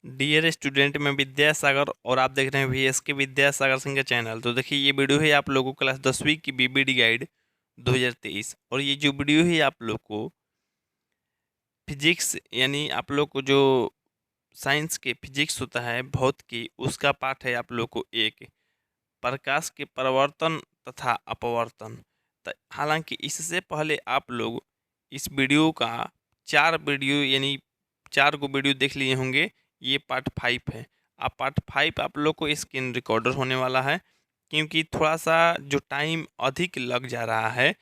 Dear student, मैं विद्यासागर और आप देख रहे हैं वीएस के विद्यासागर सिंह का चैनल। तो देखिए, ये वीडियो है आप लोगों को क्लास 10वीं की बीबीडी गाइड 2023। और ये जो वीडियो है आप लोग को फिजिक्स, यानी आप लोग को जो साइंस के फिजिक्स होता है भौत की, उसका पाठ है आप लोग को एक प्रकाश के परिवर्तन तथा अपवर्तन। हालांकि इससे पहले आप लोग इस वीडियो का 4 वीडियो यानी 4 गो वीडियो देख लिए होंगे। ये पार्ट 5 है। अब पार्ट 5 आप लोग को स्क्रीन रिकॉर्डर होने वाला है, क्योंकि थोड़ा सा जो टाइम अधिक लग जा रहा है,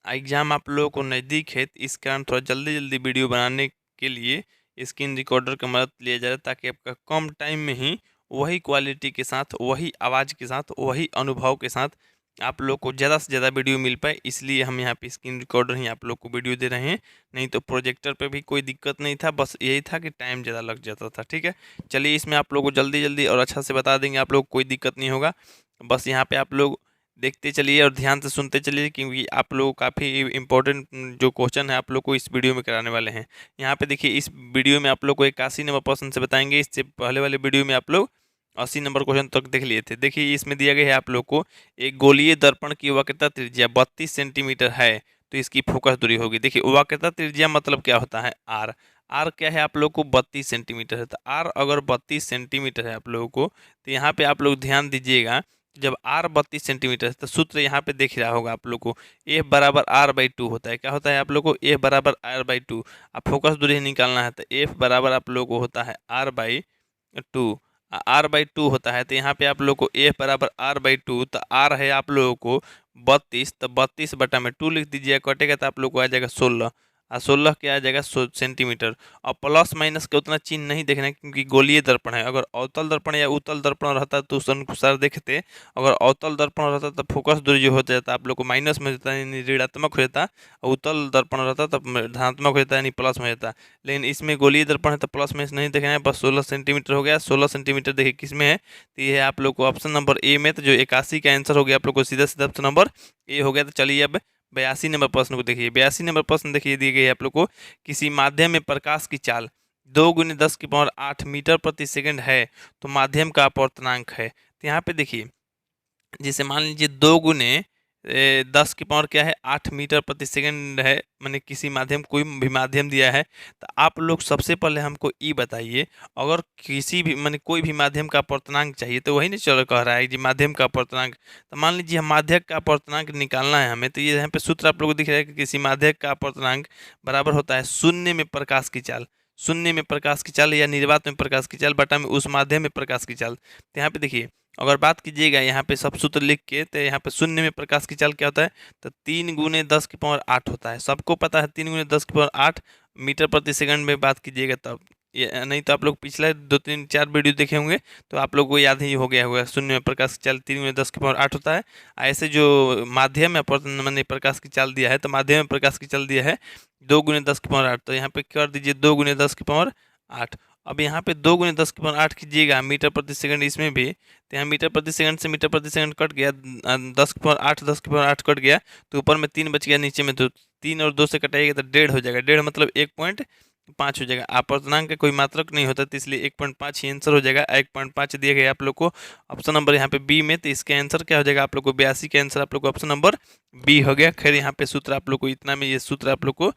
एग्ज़ाम आप लोगों को नज़दीक है, तो इस कारण थोड़ा जल्दी जल्दी वीडियो बनाने के लिए स्क्रीन रिकॉर्डर का मदद लिया जा रहा है, ताकि आपका कम टाइम में ही वही क्वालिटी के साथ, वही आवाज़ के साथ, वही अनुभव के साथ आप लोग को ज़्यादा से ज़्यादा वीडियो मिल पाए। इसलिए हम यहाँ पे स्क्रीन रिकॉर्डर ही आप लोग को वीडियो दे रहे हैं। नहीं तो प्रोजेक्टर पे भी कोई दिक्कत नहीं था, बस यही था कि टाइम ज़्यादा लग जाता था। ठीक है, चलिए इसमें आप लोग को जल्दी जल्दी और अच्छा से बता देंगे, आप लोग को कोई दिक्कत नहीं होगा। बस यहाँ पे आप लोग देखते चलिए और ध्यान से सुनते चलिए, क्योंकि आप लोग काफ़ी इंपॉर्टेंट जो क्वेश्चन है आप लोग को इस वीडियो में कराने वाले हैं। यहाँ पे देखिए, इस वीडियो में आप लोग को 81 नंबर प्रश्न से बताएंगे। इससे पहले वाले वीडियो में आप लोग 80 नंबर क्वेश्चन तक देख लिए थे। देखिए, इसमें दिया गया है आप लोग को एक गोलीय दर्पण की वक्रता त्रिज्या 32 सेंटीमीटर है, तो इसकी फोकस दूरी होगी। देखिए, वक्रता त्रिज्या मतलब क्या होता है, आर। आर क्या है आप लोग को 32 सेंटीमीटर है। तो आर अगर 32 सेंटीमीटर है आप लोगों को, तो यहाँ पे आप लोग ध्यान दीजिएगा, जब आर 32 सेंटीमीटर है तो सूत्र यहाँ पे देख रहा होगा आप लोग को, एफ बराबर आर बाई टू होता है। क्या होता है आप लोग को, एफ बराबर आर बाई टू। अब फोकस दूरी निकालना है तो एफ बराबर आप लोग को होता है R by two. R by two होता है, तो यहाँ पे आप लोग को एफ बराबर आर बाई टू, तो आर है आप लोगों को 32, तो 32 बटा में 2 लिख दीजिए, कटेगा तो आप लोग को आ जाएगा 16। और 16 क्या आ जाएगा, सेंटीमीटर। और प्लस माइनस का उतना चिन्ह नहीं देखना है, क्योंकि गोलीय दर्पण है। अगर अवतल दर्पण या उत्तल दर्पण रहता तो उस अनुसार देखते। अगर अवतल दर्पण रहता तो फोकस दूरी जो हो जाता आप लोग को माइनस में हो जाता, यानी ऋणात्मक हो जाता। और उत्तल दर्पण रहता तब धनात्मक हो जाता, यानी प्लस में हो जाता। लेकिन इसमें गोलीय दर्पण है तो प्लस में नहीं देखना है, बस 16 सेंटीमीटर हो गया। 16 सेंटीमीटर देखिए किस में है, तो ये है आप लोग को ऑप्शन नंबर ए में। तो जो 81 का आंसर हो गया आप लोग को सीधा सीधा ऑप्शन नंबर ए हो गया। तो चलिए अब 82 नंबर प्रश्न को देखिए। 82 नंबर प्रश्न देखिए, दिए गए आप लोग को, किसी माध्यम में प्रकाश की चाल 2 × 10⁸ मीटर प्रति सेकंड है, तो माध्यम का अपवर्तनांक है। तो यहाँ पे देखिए, जैसे मान लीजिए 2 × 10 क्या है, 8 मीटर प्रति सेकंड है। मैंने किसी माध्यम, कोई भी माध्यम दिया है, तो आप लोग सबसे पहले हमको ई बताइए, अगर किसी भी मैंने कोई भी माध्यम का अपवर्तनांक चाहिए, तो वही नहीं चलो कह रहा है जी माध्यम का अपवर्तनांक। तो मान लीजिए हम माध्यक का अपवर्तनांक निकालना है हमें, तो ये यहाँ पे सूत्र आप लोग को दिख रहा है कि किसी माध्यक का अपवर्तनांक बराबर होता है शून्य में प्रकाश की चाल। शून्य में प्रकाश की चाल या निर्वात में प्रकाश की चाल बटा में उस माध्यम में प्रकाश की चाल। तो यहाँ पे देखिए, अगर बात कीजिएगा यहाँ पे सब सूत्र लिख के, तो यहाँ पे शून्य में प्रकाश की चाल क्या होता है, तो 3 × 10⁸ होता है। सबको पता है 3 × 10⁸ मीटर प्रति सेकंड में बात कीजिएगा तब। ये नहीं तो आप लोग पिछले 2 3 4 वीडियो देखे होंगे, तो आप लोग को याद ही हो गया होगा, शून्य में प्रकाश की चाल 3 × 10⁸ होता है। ऐसे जो माध्यम में मैंने प्रकाश की चाल दिया है, तो माध्यम में प्रकाश की चाल दिया है 2 × 10⁸, तो यहाँ पे कर दीजिए 2 × 10⁸। अब यहाँ पे 2 × 10⁸ कीजिएगा मीटर प्रति सेकंड, इसमें भी तो यहाँ मीटर प्रति सेकंड से मीटर प्रति सेकंड कट गया, 10⁸ कट गया, तो ऊपर में 3 बच गया, नीचे में तो 3 और 2 से कटाइएगा तो 1.5 हो जाएगा। 1.5 मतलब 1.5 हो जाएगा। अपवर्तनांक का कोई मात्रक नहीं होता, तो इसलिए 1.5 ही आंसर हो जाएगा। 1.5 दिया गया आप लोग को ऑप्शन नंबर यहाँ पे बी में, तो इसका आंसर क्या हो जाएगा आप लोग को, 82 का आंसर आप लोग को ऑप्शन नंबर बी हो गया। खैर यहाँ पे सूत्र आप लोग को इतना में ये सूत्र आप लोग को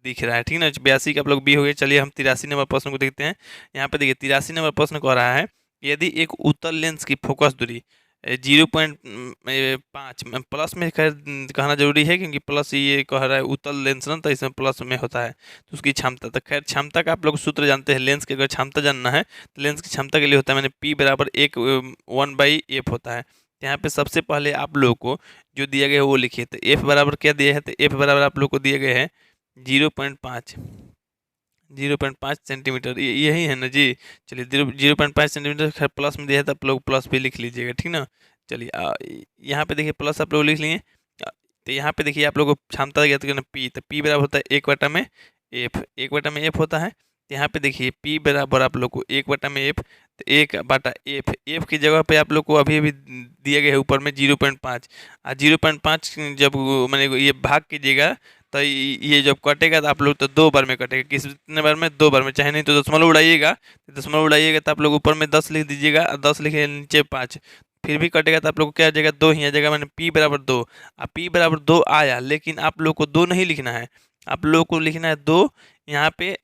दिख रहा है, ठीक ना। 82 का आप लोग बी हो गए। चलिए हम 83 नंबर प्रश्न को देखते हैं। यहाँ पे देखिए 83 नंबर प्रश्न कह रहा है, यदि एक उत्तल लेंस की फोकस दूरी 0.5 प्लस में, खैर कहना जरूरी है क्योंकि प्लस ये कह रहा है उत्तल लेंस ना, तो इसमें प्लस में होता है, तो उसकी क्षमता। तो खैर क्षमता का आप लोग सूत्र जानते हैं, लेंस की अगर क्षमता जानना है तो लेंस की क्षमता के लिए होता है मैंने P बराबर 1/f होता है। तो यहाँ पे सबसे पहले आप लोग को जो दिया गया है वो लिखिए। तो F बराबर क्या दिया है, तो F बराबर आप लोग को दिए गए हैं 0.5 सेंटीमीटर, यही है ना जी। चलिए 0.5 सेंटीमीटर, खैर प्लस में दिया है तो आप लोग प्लस भी लिख लीजिएगा, ठीक ना। चलिए यहाँ पे देखिए प्लस आप लोग लिख लिए। तो यहाँ पे देखिए आप लोग को क्षमता ज्ञात करना पी, तो पी बराबर होता है 1/f, 1/f होता है। तो यहाँ पे देखिए पी बराबर आप लोग को 1/f, तो 1/f, एफ की जगह पे आप लोग को अभी अभी दिया गया है ऊपर में 0.5। 0.5 जब मैंने ये भाग कीजिएगा, तो ये जब कटेगा तो आप लोग तो 2 बार में कटेगा, कितने बार में, 2 बार में, चाहे नहीं तो दशमलव उड़ाइएगा, दशमलव उड़ाइएगा तो आप लोग ऊपर में 10 लिख दीजिएगा, 10 लिखे नीचे 5, फिर भी कटेगा तो आप लोग को क्या आ जाएगा, 2 ही आ जाएगा, मैंने p बराबर 2। अब p बराबर 2 आया, लेकिन आप लोग को 2 नहीं लिखना है, आप लोग को लिखना है 2, यहाँ पे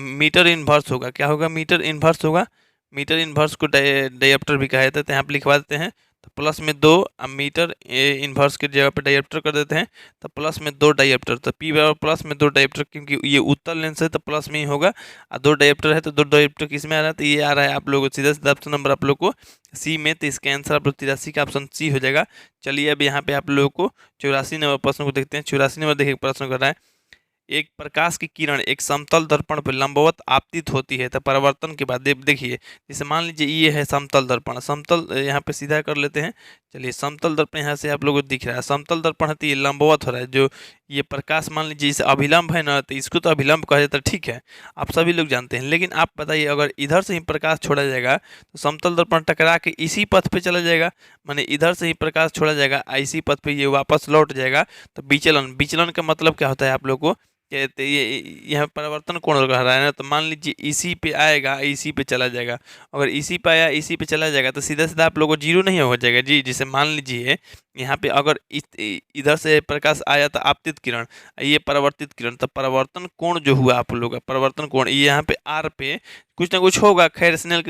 मीटर इनवर्स होगा, क्या होगा, मीटर इनवर्स होगा, मीटर इनवर्स को डायप्टर भी कहा जाता है, तो यहाँ पे लिखवा देते हैं, तो प्लस में 2, अब मीटर इनवर्स की जगह पे डायप्टर कर देते हैं, तो प्लस में 2 डायप्टर, तो p बराबर प्लस में 2 डायप्टर, क्योंकि ये उत्तर लेंस है तो प्लस में ही होगा, और 2 डायप्टर है तो 2 डायप्टर किस में आ रहा है, तो ये आ रहा है आप लोगों को सीधा सीधा ऑप्शन नंबर आप लोग को सी में, तो इसका आंसर आप लोग 83 का ऑप्शन सी हो जाएगा। चलिए अब यहाँ पे आप लोगों को 84 नंबर प्रश्न को देखते हैं। 84 नंबर देखिए प्रश्न कर रहा है, एक प्रकाश की किरण एक समतल दर्पण पर लंबवत आपतित होती है तो परावर्तन के बाद देखिए, जैसे मान लीजिए ये है समतल दर्पण, समतल यहाँ पे सीधा कर लेते हैं, चलिए समतल दर्पण यहाँ से आप लोगों को दिख रहा है, समतल दर्पण है तो ये लंबवत हो रहा है, जो ये प्रकाश मान लीजिए इसे अभिलंब है ना, तो इसको तो अभिलंब कहा जाता है, ठीक है, आप सभी लोग जानते हैं, लेकिन आप बताइए अगर इधर से ही प्रकाश छोड़ा जाएगा तो समतल दर्पण टकरा के इसी पथ पे चला जाएगा, माने इधर से ही प्रकाश छोड़ा जाएगा, इसी पथ पे ये वापस लौट जाएगा, तो विचलन, विचलन का मतलब क्या होता है आप लोग को, कहते ये यहाँ परिवर्तन कोण कह रहा है ना, तो मान लीजिए इसी पे आएगा, इसी पे चला जाएगा, अगर इसी पे आया इसी पे चला जाएगा तो सीधा सीधा आप लोगों को जीरो नहीं हो जाएगा जी। जैसे मान लीजिए यहाँ पे अगर इधर से प्रकाश आया तो आपतित किरण, ये परावर्तित किरण, तो परावर्तन कोण जो हुआ आप लोगों का परावर्तन कोण, ये यहाँ पे आर पे कुछ ना कुछ होगा, खैर स्नेल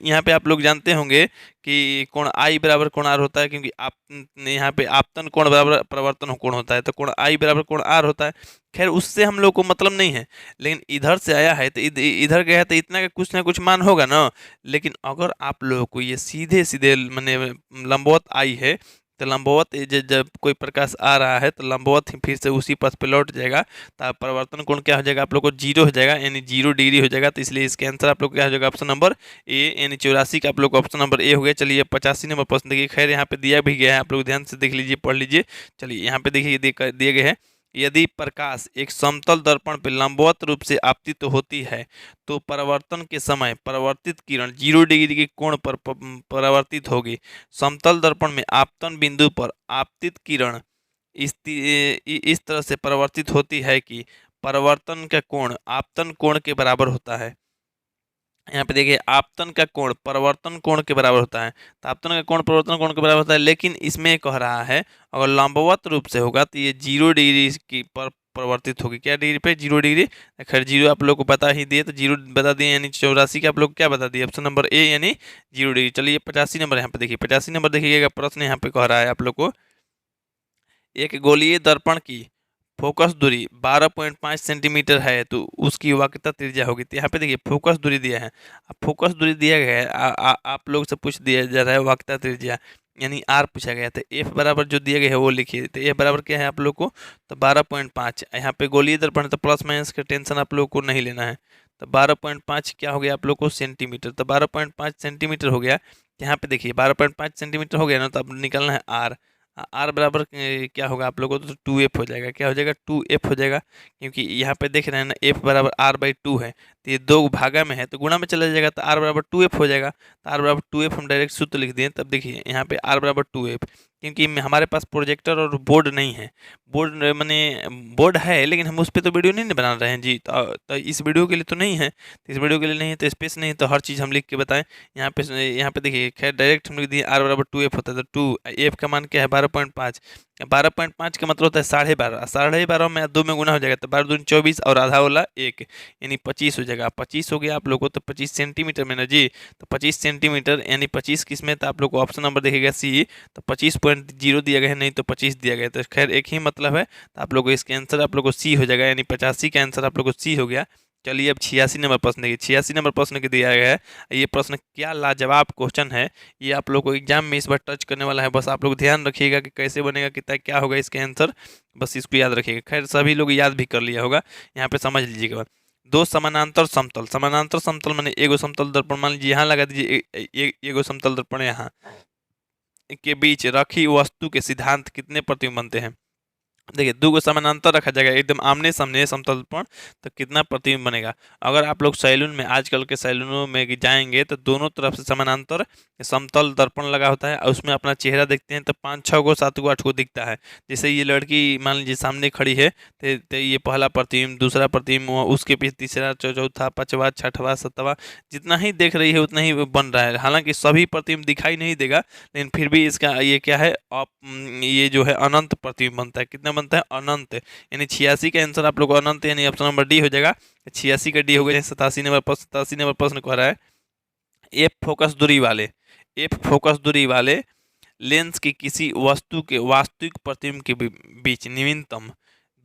यहाँ पे आप लोग जानते होंगे कि कोण आई बराबर कोण आर होता है, क्योंकि आप यहाँ पे आपतन कोण बराबर परावर्तन कोण होता है, तो कोण आई बराबर कोण आर होता है, खैर उससे हम लोग को मतलब नहीं है, लेकिन इधर से आया है तो इधर गया है तो इतना का कुछ ना कुछ मान होगा ना। लेकिन अगर आप लोगों को ये सीधे सीधे मैंने लंबवत आई है, तो लंबवत जब कोई प्रकाश आ रहा है तो लंबवत ही फिर से उसी पथ पे लौट जाएगा, तो परिवर्तन कोण क्या हो जाएगा आप लोग को, जीरो हो जाएगा, यानी 0 डिग्री हो जाएगा, तो इसलिए इसके आंसर आप लोग क्या हो जाएगा, ऑप्शन नंबर ए, यानी 84 का आप लोग ऑप्शन नंबर ए हो गया। चलिए 85 नंबर प्रश्न देखिए, खैर यहाँ पे दिया भी गया है, आप लोग ध्यान से देख लीजिए, पढ़ लीजिए। चलिए यहाँ पे देखिए दिए गए हैं, यदि प्रकाश एक समतल दर्पण पर लंबवत रूप से आपतित होती है तो परावर्तन के समय परावर्तित किरण 0 डिग्री के कोण पर परावर्तित होगी। समतल दर्पण में आपतन बिंदु पर आपतित किरण इस तरह से परावर्तित होती है कि परावर्तन का कोण आपतन कोण के बराबर होता है। यहाँ पे देखिए आपतन का कोण परावर्तन कोण के बराबर होता है, तो आपतन का कोण परावर्तन कोण के बराबर होता है, लेकिन इसमें कह रहा है अगर लंबवत रूप से होगा तो ये 0 डिग्री की पर परिवर्तित होगी, क्या डिग्री पे, 0 डिग्री। खैर 0 आप लोग को बता ही दिए, तो 0 बता दिए, यानी 84 के आप लोग क्या बता दिए, ऑप्शन नंबर ए यानी 0 डिग्री। चलिए 85 नंबर यहाँ पे देखिए, 85 नंबर देखिएगा प्रश्न यहाँ पे कह रहा है आप लोग को, एक गोलीय दर्पण की फोकस दूरी 12.5 सेंटीमीटर है तो उसकी वक्रता त्रिज्या होगी। तो यहाँ पे देखिए फोकस दूरी दिया है, अब फोकस दूरी दिया गया है, आप लोग से पूछ दिया जा रहा है वक्रता त्रिज्या, यानी आर पूछा गया, तो एफ बराबर जो दिया गया है वो लिखिए, तो एफ बराबर क्या है आप लोग को, तो 12.5, यहाँ पे गोलीय दर्पण तो प्लस माइनस का टेंशन आप लोग को नहीं लेना है, तो 12.5 क्या हो गया आप लोग को सेंटीमीटर, तो 12.5 सेंटीमीटर हो गया। यहाँ पे देखिए 12.5 सेंटीमीटर हो गया ना, तो अब निकलना है आर, आर बराबर क्या होगा आप लोगों को, तो 2f हो जाएगा, क्या हो जाएगा 2f हो जाएगा, क्योंकि यहाँ पे देख रहे हैं ना f बराबर r/2 है, तो ये 2 भागा में है तो गुणा में चला जाएगा, तो r बराबर 2f हो जाएगा, तो r बराबर 2f हम डायरेक्ट सूत्र लिख दिए। तब देखिए यहाँ पे r बराबर 2f, क्योंकि हमारे पास प्रोजेक्टर और बोर्ड नहीं है, बोर्ड मैंने बोर्ड है लेकिन हम उस पर तो वीडियो नहीं बना रहे हैं जी, तो इस वीडियो के लिए तो नहीं है, तो इस वीडियो के लिए नहीं है, तो स्पेस नहीं है, तो हर चीज़ हम लिख के बताएं। यहाँ पे देखिए खैर डायरेक्ट हम लिख दिए r बराबर 2f होता है, तो 2f का मान क्या है 12.5, 12.5 का मतलब होता है 12.5, 12.5 में 2 में गुना हो जाएगा, तो 12 दूनी 24 और आधा वाला 1 यानी 25 हो जाएगा, 25 हो गया आप लोग को, तो 25 सेंटीमीटर में ना जी, तो 25 सेंटीमीटर यानी 25 किस में, तो आप लोग को ऑप्शन नंबर देखेगा सी, तो 25.0 दिया गया है, नहीं तो 25 दिया गया है, तो खैर एक ही मतलब है, तो आप लोग को इसके आंसर आप लोग को सी हो जाएगा, यानी 85 का आंसर आप लोग को सी हो गया। चलिए अब 86 नंबर प्रश्न देखिए, 86 नंबर प्रश्न के दिया गया है, ये प्रश्न क्या लाजवाब क्वेश्चन है, ये आप लोग को एग्जाम में इस बार टच करने वाला है, बस आप लोग ध्यान रखिएगा कि कैसे बनेगा, कितना क्या होगा इसके आंसर, बस इसको याद रखिएगा। खैर सभी लोग याद भी कर लिया होगा, यहाँ पे समझ लीजिएगा। दो समानांतर समतल, समानांतर समतल माने एगो समतल दर्पण मान लीजिए यहाँ लगा दीजिए, एगो समतल दर्पण यहाँ के बीच रखी वस्तु के सिद्धांत कितने प्रतिबिंब बनते हैं, देखिए दो को समानांतर रखा जाएगा एकदम आमने सामने समतल दर्पण, तो कितना प्रतिबिंब बनेगा। अगर आप लोग सैलून में, आजकल के सैलूनों में जाएंगे तो दोनों तरफ से समानांतर समतल दर्पण लगा होता है और उसमें अपना चेहरा देखते हैं तो 5-6 गो 7 गो 8 गो दिखता है। जैसे ये लड़की मान लीजिए सामने खड़ी है तो ये पहला प्रतिबिंब, दूसरा प्रतिबिंब, उसके पीछे तीसरा, चौथा, पांचवा, छठवा, सातवां, जितना ही देख रही है उतना ही बन रहा है। हालांकि सभी प्रतिबिंब दिखाई नहीं देगा, लेकिन फिर भी इसका ये क्या है, ये जो है अनंत प्रतिबिंब बनता है। कितना बनता है? अनंत। यानी 86 का आंसर आप लोग को अनंत, यानी ऑप्शन नंबर डी हो जाएगा। 86 का डी हो गया। 87 नंबर प्रश्न कह रहा है, एफ फोकस दूरी वाले, एफ फोकस दूरी वाले लेंस की किसी वस्तु के वास्तविक प्रतिबिंब के बीच न्यूनतम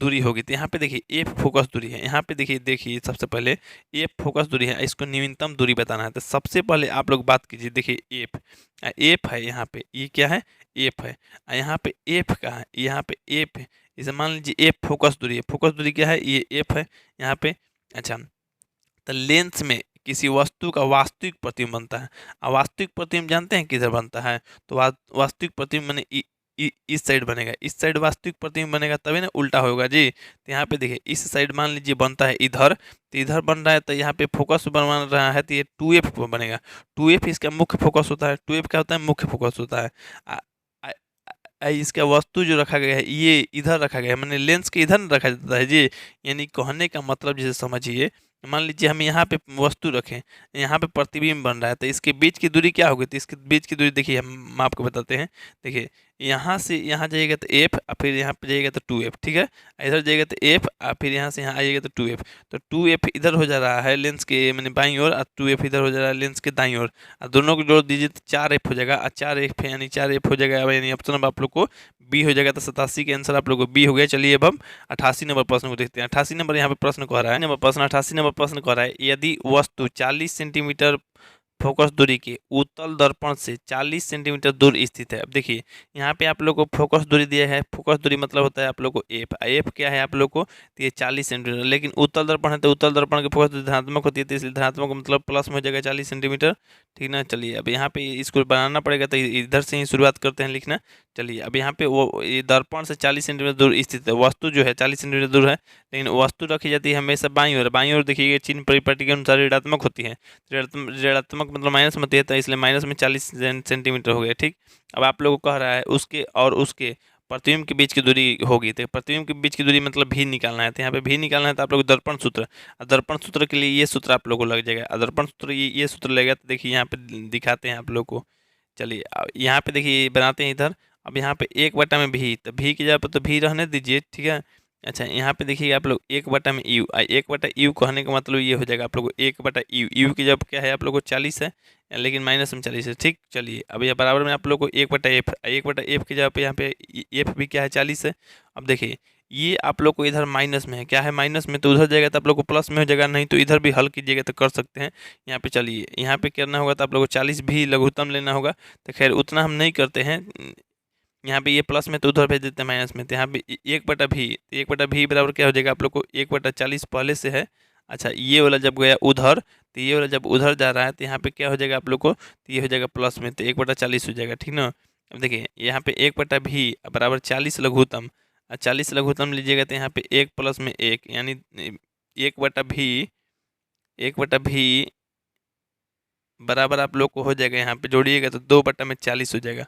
दूरी होगी। तो यहाँ पे देखिए एफ फोकस दूरी है। यहाँ पे देखिए सबसे पहले एफ फोकस दूरी है, इसको न्यूनतम दूरी बताना है। तो सबसे पहले आप लोग बात कीजिए, देखिए एफ, एफ है यहाँ पे, ये क्या है? एफ है। यहाँ पे एफ का है, यहाँ पे एफ है। इसे मान लीजिए एफ फोकस दूरी है। फोकस दूरी क्या है? ये एफ है यहाँ पे। अच्छा, तो लेंस में किसी वस्तु का वास्तविक प्रतिबिंब बनता है। और वास्तविक प्रतिबिंब जानते हैं किधर बनता है? तो वास्तविक प्रतिबिंब मैंने इस साइड बनेगा, इस साइड वास्तविक प्रतिबिंब बनेगा, तभी ना उल्टा होगा जी। तो यहाँ पे देखिए इस साइड मान लीजिए बनता है इधर, तो इधर बन रहा है, तो यहाँ पे फोकस बन रहा है, तो ये 2F बनेगा। 2F इसका मुख्य फोकस होता है। 2F क्या होता है? मुख्य फोकस होता है। आ, आ, इसका वस्तु जो रखा गया है ये इधर रखा गया है, मैंने लेंस के इधर रखा जाता है जी। यानी कहने का मतलब जैसे समझिए, मान लीजिए हम यहाँ पे वस्तु रखें, यहाँ पे प्रतिबिंब बन रहा है, तो इसके बीच की दूरी क्या होगी? तो इसके बीच की दूरी देखिए हम आपको बताते हैं। देखिए यहाँ से यहाँ जाइएगा तो एफ, और फिर यहाँ पे जाइएगा तो 2F, ठीक है। इधर जाइएगा तो एफ, और फिर यहाँ से यहाँ आइएगा तो 2F। तो 2F इधर हो जा रहा है लेंस के मैंने बाईं ओर, और 2F इधर हो जा रहा है लेंस के दाईं ओर, और दोनों को जोड़ दीजिए तो 4F हो जाएगा। और 4F यानी 4F हो जाएगा, यानी ऑप्शन नंबर आप लोग को बी हो जाएगा। तो 87 के आंसर आप लोग को बी हो गया। चलिए अब हम 88 नंबर प्रश्न को देखते हैं। 88 नंबर यहाँ पे प्रश्न कह रहा है, नंबर प्रश्न 88 नंबर प्रश्न कह रहा है, यदि वस्तु 40 सेंटीमीटर फोकस दूरी के उत्तल दर्पण से 40 सेंटीमीटर दूर स्थित है। अब देखिए यहाँ पे आप लोग को फोकस दूरी दिया है। फोकस दूरी मतलब होता है आप लोग को एफ, एफ क्या है आप लोग को? तो ये 40 सेंटीमीटर। लेकिन उत्तल दर्पण है तो उत्तल दर्पण की फोकस दूरी धनात्मक होती है, तो इसलिए धनात्मक मतलब प्लस में हो जाएगा 40 सेंटीमीटर, ठीक ना। चलिए अब यहाँ पे इसको बनाना पड़ेगा, तो इधर से ही शुरुआत करते हैं लिखना। चलिए अब यहाँ पे वो ये दर्पण से 40 सेंटीमीटर दूर स्थित है, वस्तु जो है 40 सेंटीमीटर दूर है, लेकिन वस्तु रखी जाती है हमेशा बाईं ओर। बाईं ओर देखिए चिन्ह परिपाटी के अनुसार ऋणात्मक होती है, ऋणात्मक मतलब माइनस में होती है, तो इसलिए माइनस में 40 सेंटीमीटर हो गया, ठीक। अब आप लोगों को कह रहा है उसके और उसके प्रतिबिंब के बीच की दूरी होगी, तो प्रतिबिंब के बीच की दूरी मतलब भी निकालना है। तो यहाँ पे भी निकालना है, तो आप लोग दर्पण सूत्र, दर्पण सूत्र के लिए ये सूत्र आप लोग को लग जाएगा। दर्पण सूत्र ये सूत्र लगेगा, तो देखिए यहाँ पे दिखाते हैं आप लोग को। चलिए यहाँ पे देखिए बनाते हैं इधर। अब यहाँ पे 1/में भी, तो भी की जगह पर तो भी रहने दीजिए, ठीक है। अच्छा यहाँ पे देखिए आप लोग 1/में यू, 1/यू कहने का मतलब ये हो जाएगा आप लोग को 1/यू। यू की जब क्या है आप लोग को 40 है, लेकिन माइनस में 40 है, ठीक। चलिए अब यह बराबर में आप लोग को 1/F, 1/F की जगह पे यहाँ पे एफ भी क्या है 40 है। अब देखिए ये आप लोग को इधर माइनस में है, क्या है माइनस में, तो उधर जाएगा तो आप लोग को प्लस में हो जाएगा, नहीं तो इधर भी हल कीजिएगा तो कर सकते हैं। यहाँ पे चलिए यहाँ पे करना होगा तो आप लोग को 40 भी लघुत्तम लेना होगा, तो खैर उतना हम नहीं करते हैं। यहाँ पे ये प्लस में तो उधर भेज देते हैं माइनस में, तो यहाँ पे 1/भी बराबर क्या हो जाएगा आप लोग को 1/40 पहले से है। अच्छा ये वाला जब गया उधर, तो ये वाला जब उधर जा रहा है तो यहाँ पे क्या हो जाएगा आप लोग को, तो ये हो जाएगा प्लस में, तो 1/40 हो जाएगा, ठीक ना। अब देखिए यहाँ पे 1/भी बराबर 40 लघुत्तम, 40 लघुत्तम लीजिएगा तो यहाँ पे 1 प्लस में 1 यानी 1/भी बराबर आप लोग को हो जाएगा, यहाँ पे जोड़िएगा तो 2/40 हो जाएगा।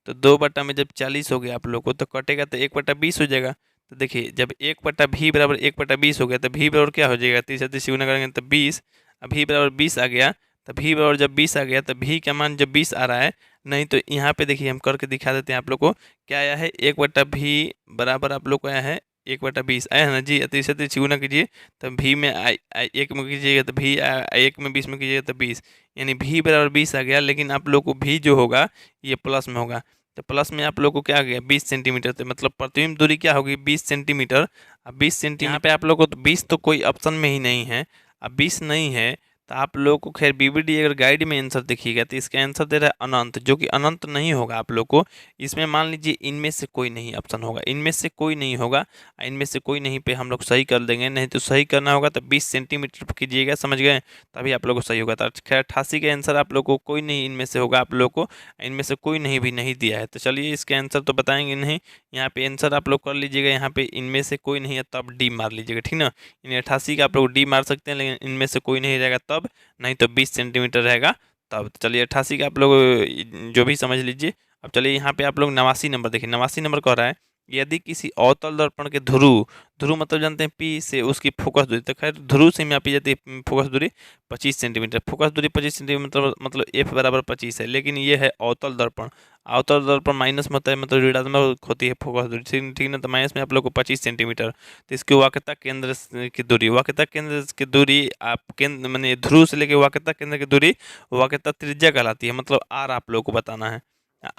तो 2 में जब 40 हो गया आप लोग को तो कटेगा तो 1/20 हो जाएगा। तो देखिए जब 1/भी बराबर 1/20 हो गया, तो भी बराबर क्या हो जाएगा, 30 गुना करेंगे तो 20, अब भी बराबर 20 आ गया। तो भी बराबर जब 20 आ गया, तो भी का मान जब 20 आ रहा है, नहीं तो यहाँ पे देखिए हम करके दिखा देते हैं आप लोग को क्या आया है। 1/भी बराबर आप लोग को आया है 1/20 आया है ना जी। 30 गुना कीजिए तो भी में एक में कीजिएगा तो भी एक में 20 में कीजिएगा तो 20, यानी भी बराबर 20 आ गया। लेकिन आप लोग को भी जो होगा ये प्लस में होगा, तो प्लस में आप लोग को क्या आ गया 20 सेंटीमीटर, तो मतलब प्रतिबिंब दूरी क्या होगी 20 सेंटीमीटर। अब 20 सेंटीमीटर यहाँ पे आप लोग को तो 20 तो कोई ऑप्शन में ही नहीं है, अब 20 नहीं है तो आप लोगों को खैर बीबीडी अगर गाइड में आंसर देखिएगा तो इसका आंसर दे रहा है अनंत, जो कि अनंत नहीं होगा आप लोग को। इसमें मान लीजिए इनमें से कोई नहीं ऑप्शन होगा, इनमें से कोई नहीं होगा, इनमें से कोई नहीं पे हम लोग सही कर देंगे। नहीं तो सही करना होगा तो 20 सेंटीमीटर कीजिएगा, समझ गए, तभी आप लोग को सही होगा। तो खैर 88 का आंसर आप लोग को कोई नहीं इनमें से होगा, आप लोग को इनमें से कोई नहीं भी नहीं दिया है। तो चलिए इसके आंसर तो बताएंगे नहीं, यहाँ पे आंसर आप लोग कर लीजिएगा, यहाँ पे इनमें से कोई नहीं है तब डी मार लीजिएगा, ठीक ना। इन 88 का आप लोग डी मार सकते हैं, लेकिन इनमें से कोई नहीं रहेगा तब, नहीं तो 20 सेंटीमीटर रहेगा तब। तो चलिए 88 का आप लोग जो भी समझ लीजिए। अब चलिए यहाँ पे आप लोग 89 नंबर देखिए, 89 नंबर कह रहा है यदि किसी अवतल दर्पण के ध्रुव, ध्रुव मतलब जानते हैं पी से उसकी फोकस दूरी, तो खैर ध्रुव से मापी जाती है फोकस दूरी 25 सेंटीमीटर, फोकस दूरी 25 सेंटीमीटर मतलब एफ बराबर 25 है। लेकिन ये है अवतल दर्पण, अवतल दर्पण माइनस में होता है, मतलब ऋणात्मक होती है फोकस दूरी, ठीक ना। तो माइनस में आप लोग को 25 सेंटीमीटर। तो इसकी वक्रता केंद्र की दूरी, वक्रता केंद्र की दूरी आप केंद्र मैंने ध्रुव से लेके वक्रता केंद्र की दूरी वक्रता त्रिज्या कहलाती है, मतलब आर आप लोग को बताना है,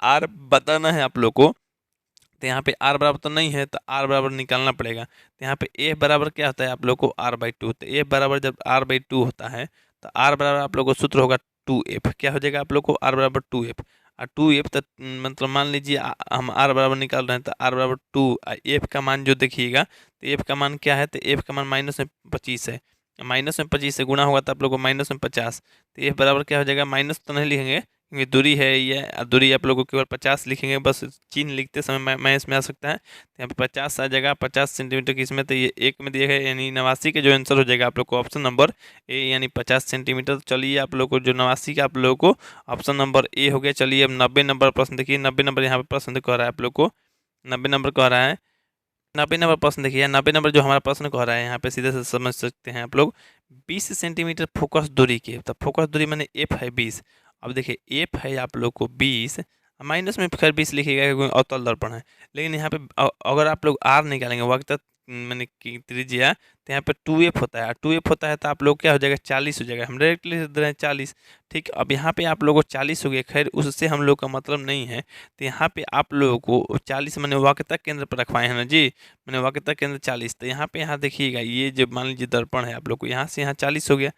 आर बताना है आप लोग को। तो यहाँ पे आर बराबर तो नहीं है, तो आर बराबर निकालना पड़ेगा। तो यहाँ पे ए बराबर क्या होता है आप लोग को r/2, तो ए बराबर जब r/2 होता है तो आर बराबर आप लोग को सूत्र होगा 2f, क्या हो जाएगा आप लोग को r बराबर 2f, और 2f तो मतलब मान लीजिए हम r बराबर निकाल रहे हैं तो r बराबर 2, एफ का मान जो देखिएगा तो एफ का मान क्या है, तो एफ का मान -25 है, -25 से गुणा होगा तो आप लोग को -50, तो एफ बराबर क्या हो जाएगा, माइनस तो नहीं लिखेंगे क्योंकि दूरी है ये, दूरी आप लोग को केवल 50 लिखेंगे, बस चिन्ह लिखते समय मैं इसमें आ सकता है। तो यहाँ पे 50 आ जाएगा, 50 सेंटीमीटर की इसमें, तो ये एक में दिया है, यानी 89 के जो आंसर हो जाएगा आप लोग को ऑप्शन नंबर ए, यानी 50 सेंटीमीटर। तो चलिए आप लोग को जो 89 का आप लोग को ऑप्शन नंबर ए हो गया। चलिए अब 90 नंबर प्रश्न देखिए, 90 नंबर यहाँ पे प्रश्न कह रहा है आप लोग को, 90 नंबर कह रहा है, 90 नंबर प्रश्न देखिए, 90 नंबर जो हमारा प्रश्न कह रहा है यहाँ पे सीधे से समझ सकते हैं आप लोग। 20 सेंटीमीटर फोकस दूरी की, तो फोकस दूरी मैंने एफ है 20। अब देखिए एफ है आप लोग को 20, माइनस में खैर 20 लिखिएगा क्योंकि अवतल दर्पण है। लेकिन यहाँ पे अगर आप लोग आर निकालेंगे वक्त मैंने की त्रिज्या, तो यहाँ पे 2f होता है, 2f होता है तो आप लोग क्या हो जाएगा 40 हो जाएगा, हम डायरेक्टली लिख दे रहे हैं 40। ठीक, अब यहाँ पे आप लोगों को 40 हो गया, खैर उससे हम लोग का मतलब नहीं है। तो यहाँ पे आप लोगों को 40 मैंने वक्रता केंद्र पर रखवाए हैं ना जी, मैंने वक्रता केंद्र 40। तो यहाँ पे यहाँ देखिएगा ये जो मान लीजिए दर्पण है आप लोग को यहाँ से यहाँ 40 हो गया,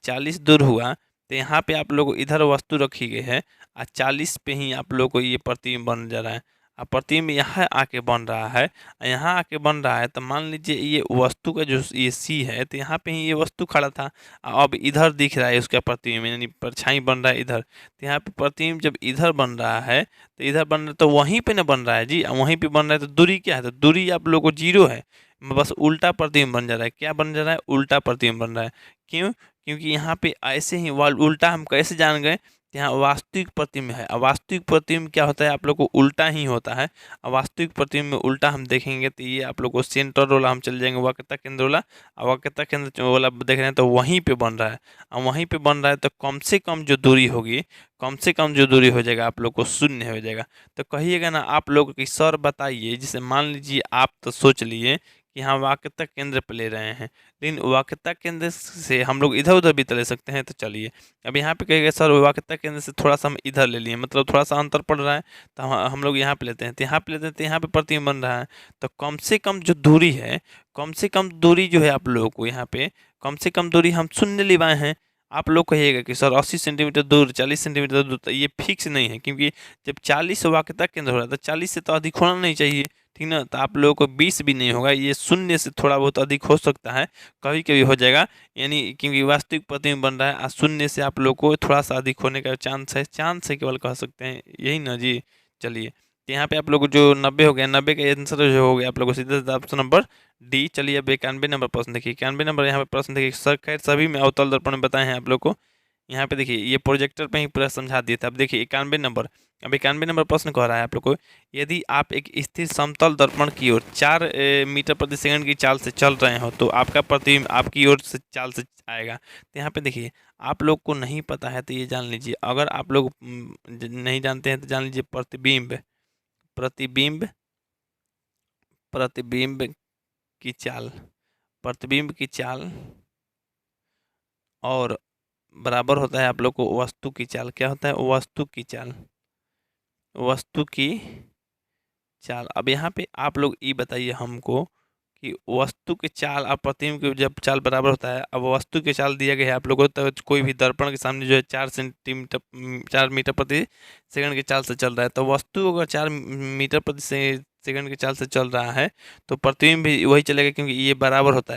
40 दूर हुआ, तो यहाँ पे आप लोग को इधर वस्तु रखी गई है, 40 पे ही आप लोग को ये प्रतिबिंब बन जा रहा है, प्रतिबिंब यहाँ आके बन रहा है, यहाँ आके बन रहा है। तो मान लीजिए ये वस्तु का जो ये सी है, तो यहाँ पे ही ये वस्तु खड़ा था, अब इधर दिख रहा है उसका प्रतिबिंब, यानी परछाई बन रहा है इधर। तो यहाँ पे प्रतिबिंब जब इधर बन रहा है तो इधर बन रहा है, तो वहीं पे ना बन रहा है जी, वहीं पे बन रहा है, तो दूरी क्या है, तो दूरी आप लोग को 0 है, बस उल्टा प्रतिबिंब बन जा रहा है। क्या बन जा रहा है, उल्टा प्रतिबिंब बन रहा है। क्यों, क्योंकि यहाँ पे ऐसे ही वाल उल्टा हम कैसे जान गए, यहाँ वास्तविक प्रतिबिंब है, वास्तविक प्रतिबिंब क्या होता है आप लोग को उल्टा ही होता है। वास्तविक प्रतिबिंब में उल्टा हम देखेंगे तो ये आप लोग को सेंटर वाला हम चल जाएंगे, वक्रता केंद्र वाला, वक्रता केंद्र वाला देख रहे हैं तो वहीं पे बन रहा है, और वहीं पे बन रहा है तो कम से कम जो दूरी होगी, कम से कम जो दूरी हो जाएगा आप लोग को 0 हो जाएगा। तो कहिएगा ना आप लोग कि सर बताइए, जैसे मान लीजिए आप तो सोच लिए कि हाँ वक्रता केंद्र पे ले रहे हैं, लेकिन वक्रता केंद्र से हम लोग इधर उधर भी तो ले सकते हैं। तो चलिए अब यहाँ पे कहेगा सर वक्रता केंद्र से थोड़ा सा हम इधर ले लिए, मतलब थोड़ा सा अंतर पड़ रहा है, तो हम लोग यहाँ पे लेते हैं, तो यहाँ पे लेते हैं, तो यहाँ पे प्रतिबिंब बन रहा है। तो कम से कम जो दूरी है, कम से कम दूरी जो है आप लोगों को यहाँ पे कम से कम दूरी हम 0 लिवाए हैं। आप लोग कहिएगा कि सर 80 सेंटीमीटर दूर, 40 सेंटीमीटर दूर, तो ये फिक्स नहीं है, क्योंकि जब 40 वक्रता केंद्र हो रहा है तो 40 से तो अधिक होना नहीं चाहिए, ठीक ना। तो आप लोगों को 20 भी नहीं होगा, ये 0 से थोड़ा बहुत अधिक हो सकता है, कभी कभी हो जाएगा, यानी क्योंकि वास्तविक प्रतिबिंब बन रहा है, 0 से आप लोग को थोड़ा सा अधिक होने का चांस है, चांस है केवल कह सकते हैं, यही ना जी। चलिए तो यहाँ पे आप लोग को जो 90 हो गया, 90 का आंसर जो हो गया आप लोग को सीधे सीधा ऑप्शन नंबर डी। चलिए अब 91 नंबर प्रश्न देखिए, 91 नंबर यहाँ पे प्रश्न देखिए, सर खैर सभी में अवतल दर्पण में बताए हैं आप लोग को। यहाँ पे देखिए ये प्रोजेक्टर पे ही पूरा समझा दिया था। अब देखिए 91 नंबर, अब 91 नंबर प्रश्न कह रहा है आप लोग को, यदि आप एक स्थिर समतल दर्पण की ओर 4 मीटर प्रति सेकंड की चाल से चल रहे हो तो आपका प्रतिबिंब आपकी ओर से चाल से आएगा। तो यहाँ पे देखिए आप लोग को नहीं पता है तो ये जान लीजिए, अगर आप लोग नहीं जानते हैं तो जान लीजिए प्रतिबिंब, प्रतिबिंब, प्रतिबिंब की चाल, प्रतिबिंब की चाल और बराबर होता है आप लोग को वस्तु की चाल। क्या होता है, वस्तु की चाल, वस्तु की चाल। अब यहाँ पे आप लोग ये बताइए हमको कि कि वस्तु के चाल और प्रतिबिंब के जब चाल बराबर होता है, अब वस्तु के चाल दिया गया है आप लोगों को, तो कोई भी दर्पण के सामने जो है 4 मीटर प्रति सेकंड की चाल से चल रहा है, तो वस्तु अगर 4 मीटर प्रति सेकंड की चाल से चल रहा है तो प्रतिबिंब भी वही चलेगा, क्योंकि ये बराबर होता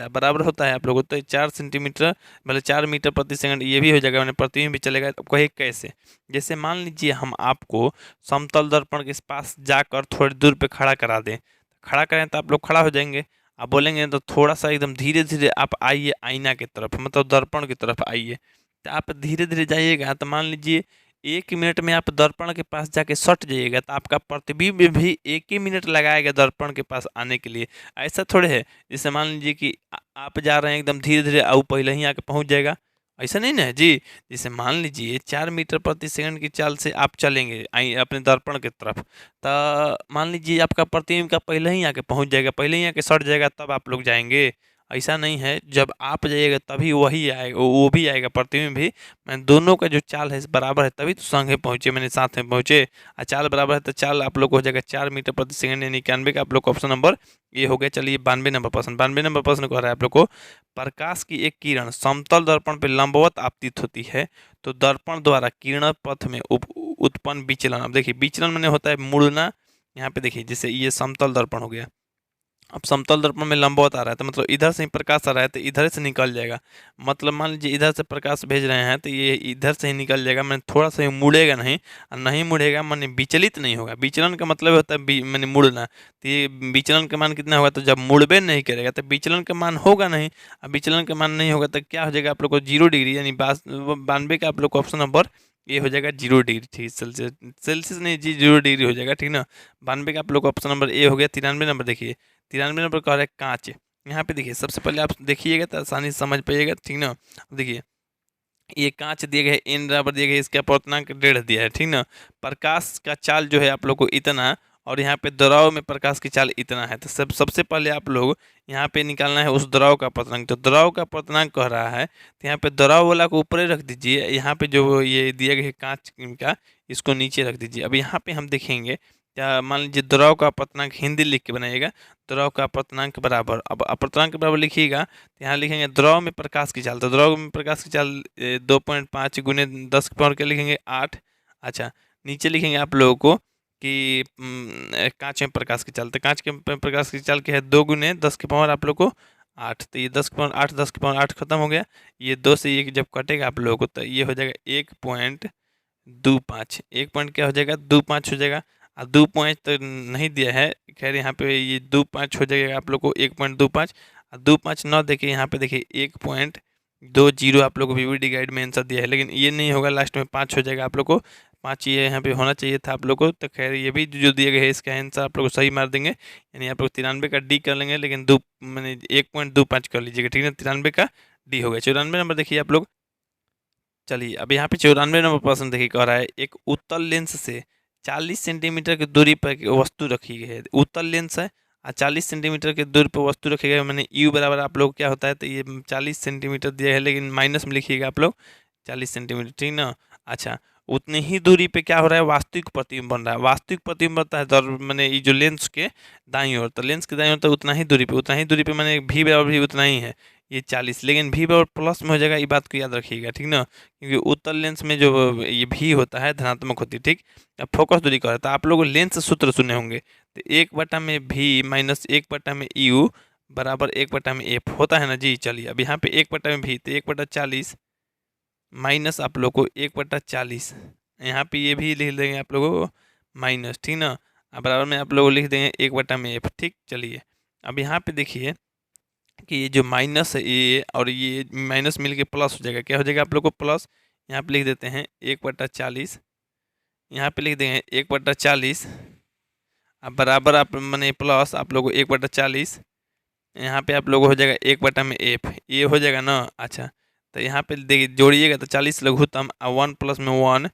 है आप लोगों को, तो 4 सेंटीमीटर मतलब 4 मीटर प्रति सेकंड ये भी हो जाएगा, मैंने प्रतिबिंब भी चलेगा। तो कहे कैसे, जैसे मान लीजिए हम आपको समतल दर्पण के पास जाकर थोड़ी दूर पे खड़ा करा दें, खड़ा करें तो आप लोग खड़ा हो जाएंगे, आप बोलेंगे तो थोड़ा सा एकदम धीरे धीरे आप आइए आईना की तरफ, मतलब दर्पण की तरफ आइए, तो आप धीरे धीरे जाइएगा, तो मान लीजिए 1 मिनट में आप दर्पण के पास जाके सट जाइएगा, तो आपका प्रतिबिंब भी 1 ही मिनट लगाएगा दर्पण के पास आने के लिए। ऐसा थोड़े है जैसे मान लीजिए कि आप जा रहे हैं एकदम धीरे धीरे और पहले ही आके पहुंच जाएगा, ऐसा नहीं ना है जी। जैसे मान लीजिए 4 मीटर प्रति सेकंड की चाल से आप चलेंगे अपने दर्पण की तरफ, तो मान लीजिए आपका प्रतिबिंब का पहले ही आके पहुंच जाएगा, पहले ही आके सट जाएगा, तब आप लोग जाएंगे। ऐसा नहीं है, जब आप जाइएगा तभी वही आएगा, वो भी आएगा प्रतिबिंब भी। मैं दोनों का जो चाल है बराबर है तभी तो संगे पहुंचे, मैंने साथ में पहुंचे। और चाल बराबर है तो चाल आप लोग को हो जाएगा 4 मीटर प्रति सेकंड, यानी 91 का आप लोग को ऑप्शन नंबर ये हो गया। चलिए 92 नंबर प्रश्न कह रहा है आप लोग को, प्रकाश की एक किरण समतल दर्पण पर लंबवत आपतित होती है, तो दर्पण द्वारा किरण पथ में उत्पन्न विचलन। अब देखिए विचलन मैंने होता है मुड़ना, यहाँ पे देखिए जैसे ये समतल दर्पण हो गया, अब समतल दर्पण में लंबवत आ रहा है, तो मतलब इधर से ही प्रकाश आ रहा है तो इधर से निकल जाएगा, मतलब मान लीजिए इधर से प्रकाश भेज रहे हैं तो ये इधर से ही निकल जाएगा, मैंने थोड़ा सा ही मुड़ेगा नहीं, और नहीं मुड़ेगा मैंने विचलित नहीं होगा। विचलन का मतलब होता है मैंने मुड़ना, तो ये विचलन का मान कितना होगा, तो जब मुड़बे नहीं करेगा तो विचलन का मान होगा नहीं, अब विचलन का मान नहीं होगा तो क्या हो जाएगा आप लोग को 0 डिग्री, यानी 92 का आप लोग को ऑप्शन नंबर ये हो जाएगा 0 डिग्री, ठीक सेल्सियस, सेल्सियस नहीं जी 0 डिग्री हो जाएगा, ठीक ना। 92 का आप लोग को ऑप्शन नंबर ए हो गया। 93 नंबर देखिए, 93 नंबर कह रहा है कांच। यहाँ पे देखिए सबसे पहले आप देखिएगा तो आसानी से समझ पाइएगा, ठीक ना। देखिए ये कांच दिए गए, एन बराबर दिए गए, इसका अपर्तनांक 1.5 दिया है, ठीक ना। प्रकाश का चाल जो है आप लोग को इतना, और यहाँ पे द्रव में प्रकाश की चाल इतना है, तो सबसे पहले आप लोग यहाँ पे निकालना है उस द्रव का अपर्तनांक। तो द्रव का अपर्तनांक कह रहा है तो यहाँ पे द्रव वाला को ऊपर रख दीजिए, यहाँ पे जो ये दिया गया है कांच का इसको नीचे रख दीजिए। अब यहाँ पे हम देखेंगे क्या, मान लीजिए द्रव का अपर्तनांक हिंदी लिख के बनाइएगा, द्रव का अपर्तनांक बराबर, अब अपर्तनांक बराबर लिखिएगा तो यहाँ लिखेंगे द्रव में प्रकाश की चाल, तो द्रव में प्रकाश की चाल 2.5 गुने 10 के पावर के लिखेंगे 8। अच्छा नीचे लिखेंगे आप लोगों को कि कांच में प्रकाश की चाल, तो कांच के प्रकाश की चाल क्या है 2 गुने 10 के पावर आप लोग को 8, तो ये 10 के पावर 8, 10 के पावर 8 खत्म हो गया। ये 2 से ये जब कटेगा आप लोगों को तो ये हो जाएगा 1.25, 1 पॉइंट क्या हो जाएगा 25 हो जाएगा। और 2 तो नहीं दिया है, खैर यहाँ पे ये 25 हो जाएगा आप लोग को 1.25, और 25 न देखिए यहाँ पे देखिए 1.20 आप लोग को वीवीडी गाइड में आंसर दिया है, लेकिन ये नहीं होगा, लास्ट में 5 हो जाएगा आप लोग को, 5 ये यहाँ पे होना चाहिए था आप लोग को। तो खैर ये भी जो दिया गया है इसका आंसर आप लोग को सही मार देंगे, यानी आप लोग 93 का डी कर लेंगे, लेकिन मैंने 1.25 कर लीजिएगा, ठीक है। 93 का डी हो गया। 94 नंबर देखिए आप लोग, चलिए अब यहाँ पे 94 नंबर प्रश्न देखिए कह रहा है, एक उत्तल लेंस से 40 सेंटीमीटर की दूरी पर एक वस्तु रखी गई है, उत्तल लेंस है और 40 सेंटीमीटर की दूरी पर वस्तु रखी गई है, मैंने यू बराबर आप लोग क्या होता है, तो ये 40 सेंटीमीटर दिया है, लेकिन माइनस में लिखिएगा आप लोग 40 सेंटीमीटर, ठीक ना। अच्छा उतनी ही दूरी पे क्या हो रहा है, वास्तविक प्रतिबिंब बन रहा है, वास्तविक प्रतिबिंब बनता है मैंने ये जो लेंस के दाईं ओर, तो लेंस के दाईं ओर तो उतना ही दूरी पे मैंने भी बराबर भी उतना ही है ये 40, लेकिन भी बराबर प्लस में हो जाएगा, ये बात को याद रखिएगा, ठीक ना, क्योंकि उत्तल लेंस में जो ये भी होता है धनात्मक होती है, ठीक। अब फोकस दूरी का है, तो आप लोग लेंस सूत्र सुने होंगे, तो 1/भी माइनस 1/यू बराबर 1/एफ होता है ना जी। चलिए अब यहाँ पे 1/भी तो 1/40 माइनस आप लोग को 1/40, यहाँ पे ये भी लिख देंगे आप लोगों को माइनस, ठीक ना। अब बराबर में आप लोग लिख देंगे 1/एफ, ठीक। चलिए अब यहाँ पे देखिए कि ये जो माइनस है ये और ये माइनस मिल के प्लस हो जाएगा, क्या हो जाएगा आप लोग को प्लस, यहाँ पे लिख देते हैं 1/40, यहाँ पे लिख देंगे 1/40, अब बराबर आप मैंने प्लस आप लोग को 1/40, यहाँ पे आप लोग हो जाएगा 1/एफ, ये हो जाएगा ना। अच्छा तो यहाँ पे देखिए जोड़िएगा तो 40 लघुत्तम और 1 प्लस में 1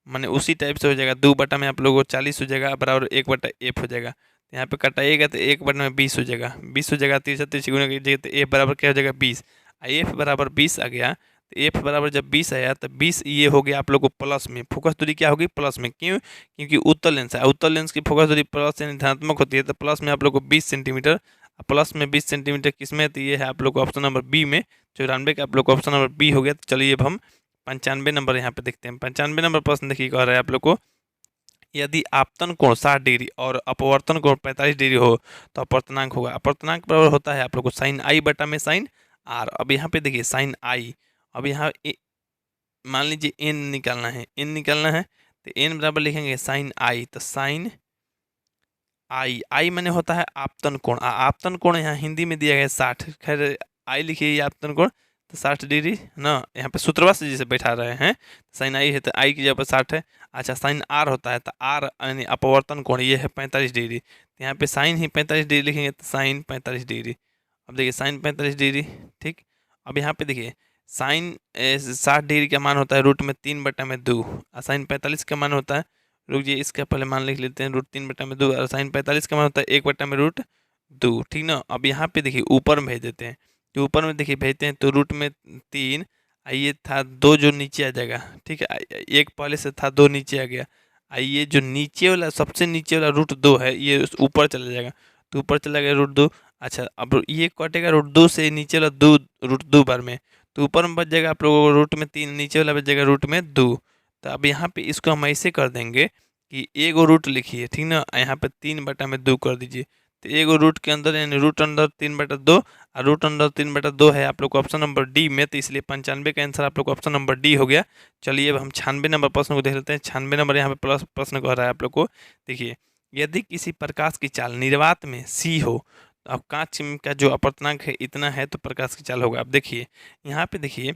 मैंने उसी टाइप से हो जाएगा, 2 में आप लोगों को 40 हो जाएगा बराबर 1/एफ हो जाएगा। तो यहाँ पे कटाइएगा तो 1/20 हो जाएगा, 20 हो जाएगा, 30 गुना कीजिएगा तो एफ बराबर क्या हो जाएगा 20, एफ बराबर 20 आ गया। तो एफ बराबर जब 20 आया तो 20 ये हो गया आप लोग को प्लस में, फोकस दूरी क्या होगी प्लस में, क्यों, क्योंकि उत्तल लेंस है, उत्तल लेंस की फोकस दूरी प्लस यानी धनात्मक होती है, तो प्लस में आप लोग को 20 सेंटीमीटर प्लस में 20 सेंटीमीटर किस में, तो ये है आप लोग को ऑप्शन नंबर बी में 94 का आप लोग को ऑप्शन नंबर बी हो गया। तो चलिए अब हम 95 नंबर यहाँ पे देखते हैं। 95 नंबर प्रश्न देखिए कह रहा है आप लोग को, यदि आपतन कोण 60 डिग्री और अपवर्तन कोण 45 डिग्री हो तो अपवर्तनांक होगा। अपवर्तनांक बराबर होता है आप लोग को साइन आई बटा में साइन आर। अब यहाँ पे देखिए साइन आई, अब यहाँ मान लीजिए एन निकालना है, एन निकालना है तो एन बराबर लिखेंगे साइन आई, तो साइन आई, आई मैंने होता है आपतन कोण, आपतन कोण यहाँ हिंदी में दिया गया है 60, खैर आई लिखिए आपतन कोण तो 60 डिग्री ना, यहाँ पे सूत्रवा से जिसे बैठा रहे हैं साइन आई है तो आई की जगह पर 60 है। अच्छा साइन आर होता है तो आर यानी अपवर्तन कोण ये है 45 डिग्री, तो यहाँ पे साइन ही 45 डिग्री लिखेंगे तो साइन 45 डिग्री। अब देखिए साइन 45 डिग्री, ठीक। अब यहाँ पे देखिए साइन 60 डिग्री का मान होता है रूट में 3/2 और साइन 45 का मान होता है, रुक जाइए इसका पहले मान लिख लेते हैं, रूट 3/2 और साइन 45 का मान होता है 1/√2, ठीक ना। अब यहाँ पे देखिए ऊपर में भेज देते हैं, तो ऊपर में देखिए भेजते हैं तो रूट में 3, ये था 2 जो नीचे आ जाएगा, ठीक है, एक पहले से था 2 नीचे आ गया, ये जो नीचे वाला सबसे नीचे वाला रूट 2 है ये ऊपर चला जाएगा, तो ऊपर चला गया रूट 2। अच्छा अब ये कटेगा रूट 2 से नीचे वाला 2 रूट 2 बार में, तो ऊपर में बच जाएगा आप लोगों को रूट में 3, नीचे वाला बच जाएगा रूट में 2। तो अब यहाँ पे इसको हम ऐसे कर देंगे कि एगो रूट लिखिए, ठीक ना, यहाँ पे 3/2 कर दीजिए, तो एगो रूट के अंदर यानी रूट अंदर 3/2 और रूट अंदर 3/2 है आप लोग को ऑप्शन नंबर डी में, तो इसलिए 95 का आंसर आप लोग को ऑप्शन नंबर डी हो गया। चलिए अब हम 96 नंबर प्रश्न को देख लेते हैं। 96 नंबर यहाँ पे प्लस प्रश्न कह रहा है आप लोग को, देखिए यदि किसी प्रकाश की चाल निर्वात में सी हो तो अब कांच का जो अपवर्तनांक है इतना है तो प्रकाश की चाल होगा। अब देखिए यहाँ पे देखिए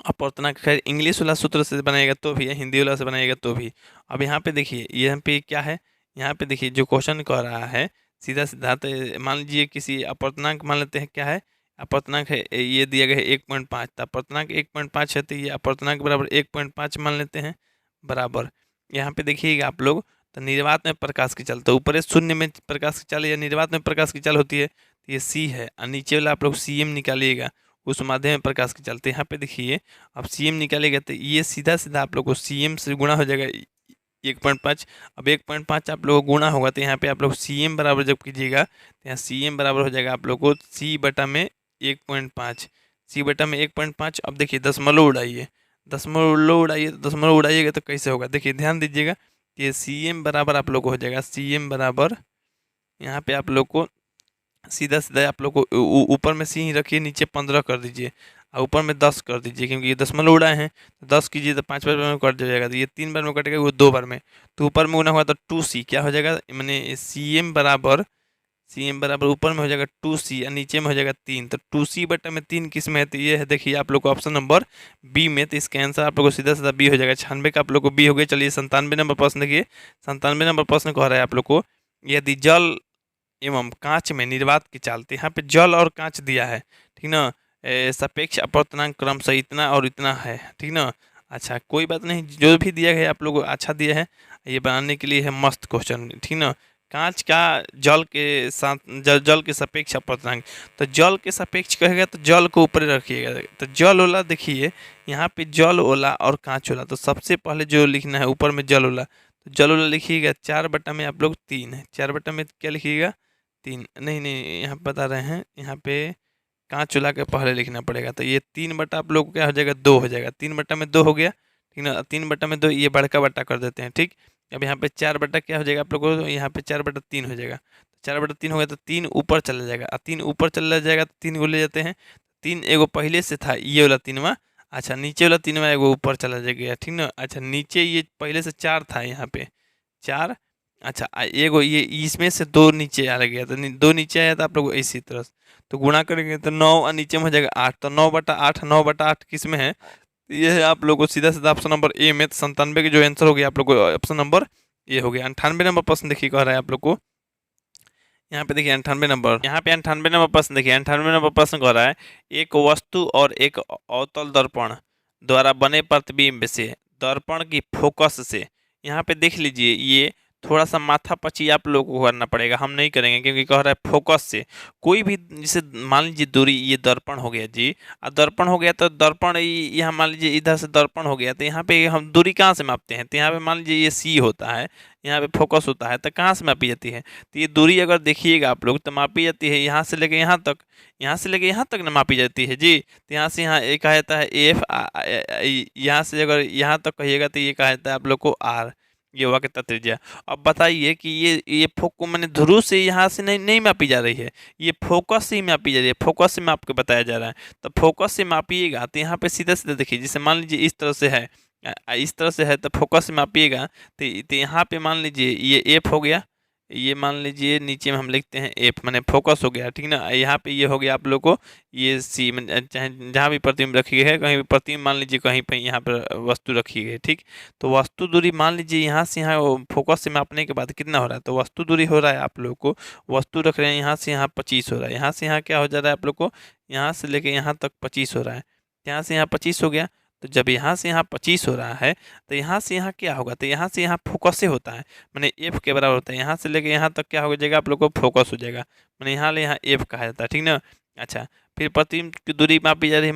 अपवर्तनांक खैर इंग्लिश वाला सूत्र से बनाएगा तो भी है, हिंदी वाला से बनाएगा तो भी। अब यहाँ पे देखिए यहाँ पे क्या है, यहाँ पे देखिए जो क्वेश्चन कह रहा है सीधा सीधा, तो मान लीजिए किसी अपवर्तनांक मान लेते हैं क्या है, अपवर्तनांक है ये दिया गया है 1.5, तो अपवर्तनांक 1.5 है तो ये अपवर्तनांक बराबर 1.5 मान लेते हैं बराबर। यहाँ पे देखिएगा आप लोग, तो निर्वात में प्रकाश की चाल, तो ऊपर शून्य में प्रकाश की चाल या निर्वात में प्रकाश की चाल होती है, तो ये सी है और नीचे वाला आप लोग सी एम निकालिएगा, उस माध्यम में प्रकाश के चलते। यहाँ पे देखिए अब सी एम निकालेगा तो ये सीधा सीधा आप लोग को सी एम से गुणा हो जाएगा 1.5। अब 1.5 आप लोग को गुणा होगा तो यहाँ पे आप लोग सी एम बराबर जब कीजिएगा तो यहाँ सी एम बराबर हो जाएगा आप लोग को सी बटा में 1.5, सी बटा में 1.5। अब देखिए दशमलव उड़ाइए, दशमलव उड़ाइए, तो दशमलव उड़ाइएगा तो कैसे होगा, देखिए ध्यान दीजिएगा कि सी एम बराबर आप लोग को हो जाएगा, सी एम बराबर यहाँ पे आप लोग को सीधा सीधा आप लोग को ऊपर में सी ही रखिए, नीचे 15 कर दीजिए और ऊपर में 10 कर दीजिए, क्योंकि ये दशमलव उड़ाए हैं तो 10 कीजिए तो 5 बार में कट जाएगा, तो ये 3 बार में कटेगा वो 2 बार में, तो ऊपर में गुना हुआ तो 2c क्या हो जाएगा, मैंने सी एम बराबर ऊपर में हो जाएगा 2c और नीचे में हो जाएगा 3, तो 2c बटा में 3 किस में है, तो ये है देखिए आप लोग को ऑप्शन नंबर बी में, तो इसका आंसर आप लोग को सीधा सीधा बी हो जाएगा। 96 का आप लोग को बी हो गया। चलिए 97 नंबर प्रश्न देखिए, 97 नंबर प्रश्न कह रहा है आप लोग को, यदि जल एवं कांच में निर्वात की चाल, तो यहाँ पे जल और कांच दिया है, ठीक ना, सापेक्ष अपवर्तनांक क्रमशः इतना और इतना है, ठीक ना। अच्छा कोई बात नहीं, जो भी दिया गया आप लोग को अच्छा दिया है, ये बनाने के लिए है मस्त क्वेश्चन, ठीक ना। कांच का जल के साथ जल के सापेक्ष अपवर्तनांक, तो जल के सापेक्ष कहेगा तो जल को ऊपर रखिएगा, तो जल ओला देखिए यहाँ पे जल ओला और कांच ओला, तो सबसे पहले जो लिखना है ऊपर में जल ओला, तो जल ओला लिखिएगा 4 बटा में आप लोग 3 है, 4 बटा में क्या लिखिएगा 3, नहीं यहाँ बता रहे हैं, यहाँ पे कांच चुला के पहले लिखना पड़ेगा, तो ये 3 बटा आप लोग क्या हो जाएगा 2 हो जाएगा, 3 बटा में 2 हो गया, ठीक ना, 3 बटा में 2 ये बड़का बटा कर देते हैं, ठीक। अब यहाँ पे 4 बटा क्या हो जाएगा आप लोग को, यहाँ पे 4 बटा 3 हो जाएगा, 4 बटा 3 हो गया तो 3 ऊपर चला जाएगा, और 3 ऊपर चला जाएगा तो 3 को ले जाते हैं, 3 एगो पहले से था ये वाला 3वां, अच्छा नीचे वाला 3वां एगो ऊपर चला जाएगा, ठीक ना। अच्छा नीचे ये पहले से 4 था यहाँ पे 4, अच्छा एगो ये इसमें से 2 नीचे आ गया, तो 2 नीचे आया था आप लोग इसी तरह, तो गुणा करेंगे तो 9 और नीचे में हो जाएगा 8, तो 9/8, 9/8 किस में है, ये है आप लोग को सीधा सीधा ऑप्शन नंबर ए में, तो 97 के जो आंसर हो गया आप लोग को ऑप्शन नंबर ए हो गया। 98 नंबर प्रश्न देखिए कह रहा है आप लोग को, यहाँ पे देखिए 98 नंबर, यहाँ पे 98 नंबर प्रश्न देखिए, 98 नंबर प्रश्न कह रहा है, एक वस्तु और एक अवतल दर्पण द्वारा बने प्रतिबिंब से दर्पण की फोकस से, यहाँ पे देख लीजिए ये थोड़ा सा माथापच्ची आप लोगों को करना पड़ेगा, हम नहीं करेंगे क्योंकि कह रहा है फोकस से कोई भी, जैसे मान लीजिए दूरी, ये दर्पण हो गया जी, अब दर्पण हो गया तो दर्पण यहाँ मान लीजिए इधर से दर्पण हो गया, तो यहाँ पे हम दूरी कहाँ से मापते हैं, तो यहाँ पे मान लीजिए ये सी होता है, यहाँ पे फोकस होता है, तो कहाँ से मापी जाती है, तो ये दूरी अगर देखिएगा आप लोग तो मापी जाती है यहाँ से लेके यहाँ तक, यहाँ से लेके यहाँ तक ना मापी जाती है जी। तो यहाँ से यहाँ एक कहा जाता है एफ, यहाँ से अगर यहाँ तक कहिएगा तो ये कहा जाता है आप लोग को आर, ये हुआ कितना त्रिज्या। अब बताइए कि ये फोको मैंने ध्रुव से यहाँ से नहीं नहीं मापी जा रही है, ये फोकस से ही मापी जा रही है, फोकस से माप के बताया जा रहा है। तो फोकस से मापिएगा तो यहाँ पे सीधा सीधा देखिए, जैसे मान लीजिए इस तरह से है, इस तरह से है, तो फोकस से मापिएगा तो यहाँ पे मान लीजिए ये एफ हो गया, ये मान लीजिए नीचे में हम लिखते हैं एफ, मैंने फोकस हो गया, ठीक ना। यहाँ पे ये हो गया आप लोग को ये सी, चाहे जहाँ भी प्रतिबिंब रखी गई है, कहीं भी प्रतिबिंब मान लीजिए कहीं पर यहाँ पर वस्तु रखी गई है, ठीक। तो वस्तु दूरी मान लीजिए यहाँ से यहाँ फोकस से मापने के बाद कितना हो रहा है, तो वस्तु दूरी हो रहा है आप लोग को, वस्तु रख रहे हैं यहाँ से यहाँ 25 हो रहा है, यहाँ से यहाँ क्या हो जा रहा है आप लोग को, यहाँ से लेके यहाँ तक 25 हो रहा है, यहाँ से यहाँ 25 हो गया। तो जब यहाँ से यहाँ 25 हो रहा है तो यहाँ से यहाँ क्या होगा, तो यहाँ से यहाँ फोकस से होता है, मैंने एफ के बराबर होता है, यहाँ से लेके यहाँ तक क्या हो जाएगा आप लोग को, फोकस हो जाएगा, मैंने यहाँ ले यहाँ एफ कहा जाता है, ठीक ना। अच्छा, फिर प्रतिबिंब की दूरी मापी जा रही है,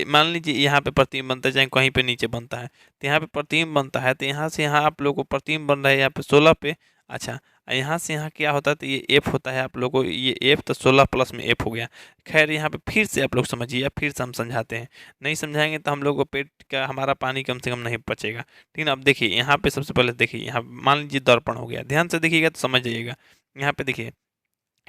मान लीजिए यहाँ पे प्रतिबिंब बनता है, चाहे कहीं पे नीचे बनता है, तो यहाँ पे प्रतिबिंब बनता है, तो यहाँ से यहाँ आप लोग को प्रतिबिंब बन रहा है यहाँ पे 16 पे। अच्छा, यहाँ से यहाँ क्या होता है, तो ये एफ होता है आप लोग को, ये एफ, तो 16 प्लस में एफ हो गया। खैर यहाँ पे फिर से आप लोग समझिए, या फिर से हम समझाते हैं, नहीं समझाएंगे तो हम लोग को पेट का हमारा पानी कम से कम नहीं पचेगा, ठीक ना। अब देखिए यहाँ पे सबसे पहले देखिए, यहाँ मान लीजिए दर्पण हो गया, ध्यान से देखिएगा तो समझ जाइएगा। यहाँ पे देखिए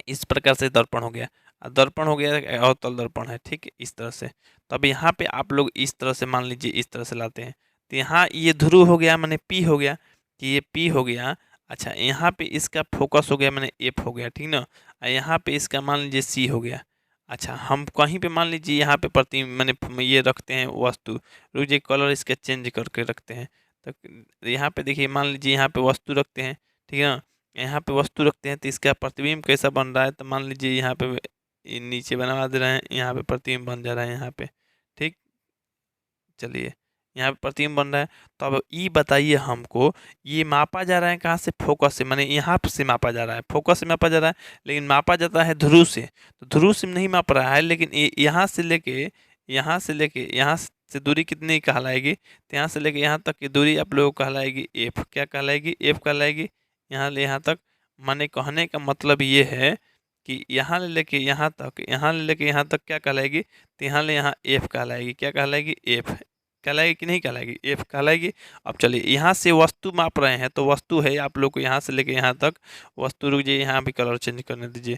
इस प्रकार से दर्पण हो गया, दर्पण हो गया अवतल दर्पण है, ठीक है, इस तरह से। तो अब यहाँ पे आप लोग इस तरह से मान लीजिए इस तरह से लाते हैं, तो यहाँ ये ध्रुव हो गया, मैंने पी हो गया, कि ये पी हो गया। अच्छा, यहाँ पे इसका फोकस हो गया, मैंने एफ हो गया, ठीक ना। यहाँ पे इसका मान लीजिए सी हो गया। अच्छा, हम कहीं पे मान लीजिए यहाँ पे प्रति मैंने ये रखते हैं वस्तु, रुक कलर इसका चेंज करके रखते हैं। तो यहाँ पे देखिए मान लीजिए यहाँ पे वस्तु रखते हैं, ठीक है ना। यहाँ पे वस्तु रखते हैं तो इसका प्रतिबिंब कैसा बन रहा है, तो मान लीजिए यहाँ पे ये नीचे बनवा दे रहे हैं, यहाँ पे प्रतिबिंब बन जा रहा है यहाँ पे, ठीक। चलिए, यहाँ पे प्रतिबिंब बन रहा है। तो अब ये बताइए हमको, ये मापा जा रहा है कहाँ से, फोकस से, माने यहाँ से मापा जा रहा है, फोकस से मापा जा रहा है, लेकिन मापा जाता है ध्रुव से, तो ध्रुव से नहीं माप रहा है, लेकिन यहाँ से लेके यहाँ से दूरी कितनी कहलाएगी, तो यहाँ से लेके यहाँ तक की दूरी आप लोगों को कहलाएगी एफ, क्या कहलाएगी, एफ कहलाएगी। यहाँ ले यहाँ तक, माने कहने का मतलब ये है कि यहाँ ले लेके यहाँ तक, यहाँ ले लेके यहाँ तक क्या कहलाएगी, तो यहाँ ले यहाँ एफ कहलाएगी, क्या कहलाएगी, एफ कहलाएगी कि नहीं कहलाएगी, एफ कहलाएगी। अब चलिए यहाँ से वस्तु माप रहे हैं, तो वस्तु है आप लोग को यहाँ से लेके यहाँ तक वस्तु, रुक जाइए यहाँ भी कलर चेंज करने दीजिए।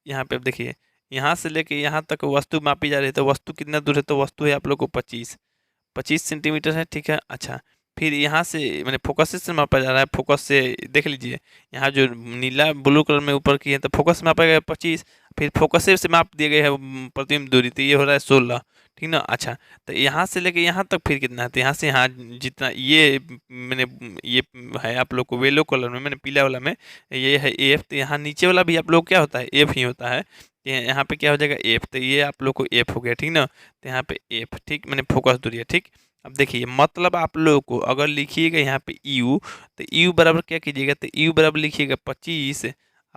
यहाँ पे अब देखिए, यहाँ से लेके यहाँ तक वस्तु मापी जा रही है, तो वस्तु कितना दूर है, तो वस्तु है आप लोग को 25 सेंटीमीटर है, ठीक है। अच्छा, फिर यहाँ से मैंने फोकस से मापा जा रहा है, फोकस से देख लीजिए, यहाँ जो नीला ब्लू कलर में ऊपर की है तो फोकस से मापा गया 25, फिर फोकस से माप दिए गए है प्रतिबिंब दूरी, तो ये हो रहा है 16, ठीक ना। अच्छा, तो यहाँ से लेके यहाँ तक फिर कितना है, तो यहाँ से यहाँ जितना ये मैंने ये है आप लोग को येलो कलर में, मैंने पीला वाला में ये है एफ, तो यहाँ नीचे वाला भी आप लोग क्या होता है, एफ ही होता है। यहाँ पे क्या हो जाएगा, एफ, तो ये आप लोग को एफ हो गया, ठीक ना। तो यहाँ पे एफ, ठीक, मैंने फोकस दूरी है, ठीक। अब देखिए मतलब आप लोगों को अगर लिखिएगा यहाँ पे यू, तो यू बराबर क्या कीजिएगा, तो यू बराबर लिखिएगा 25,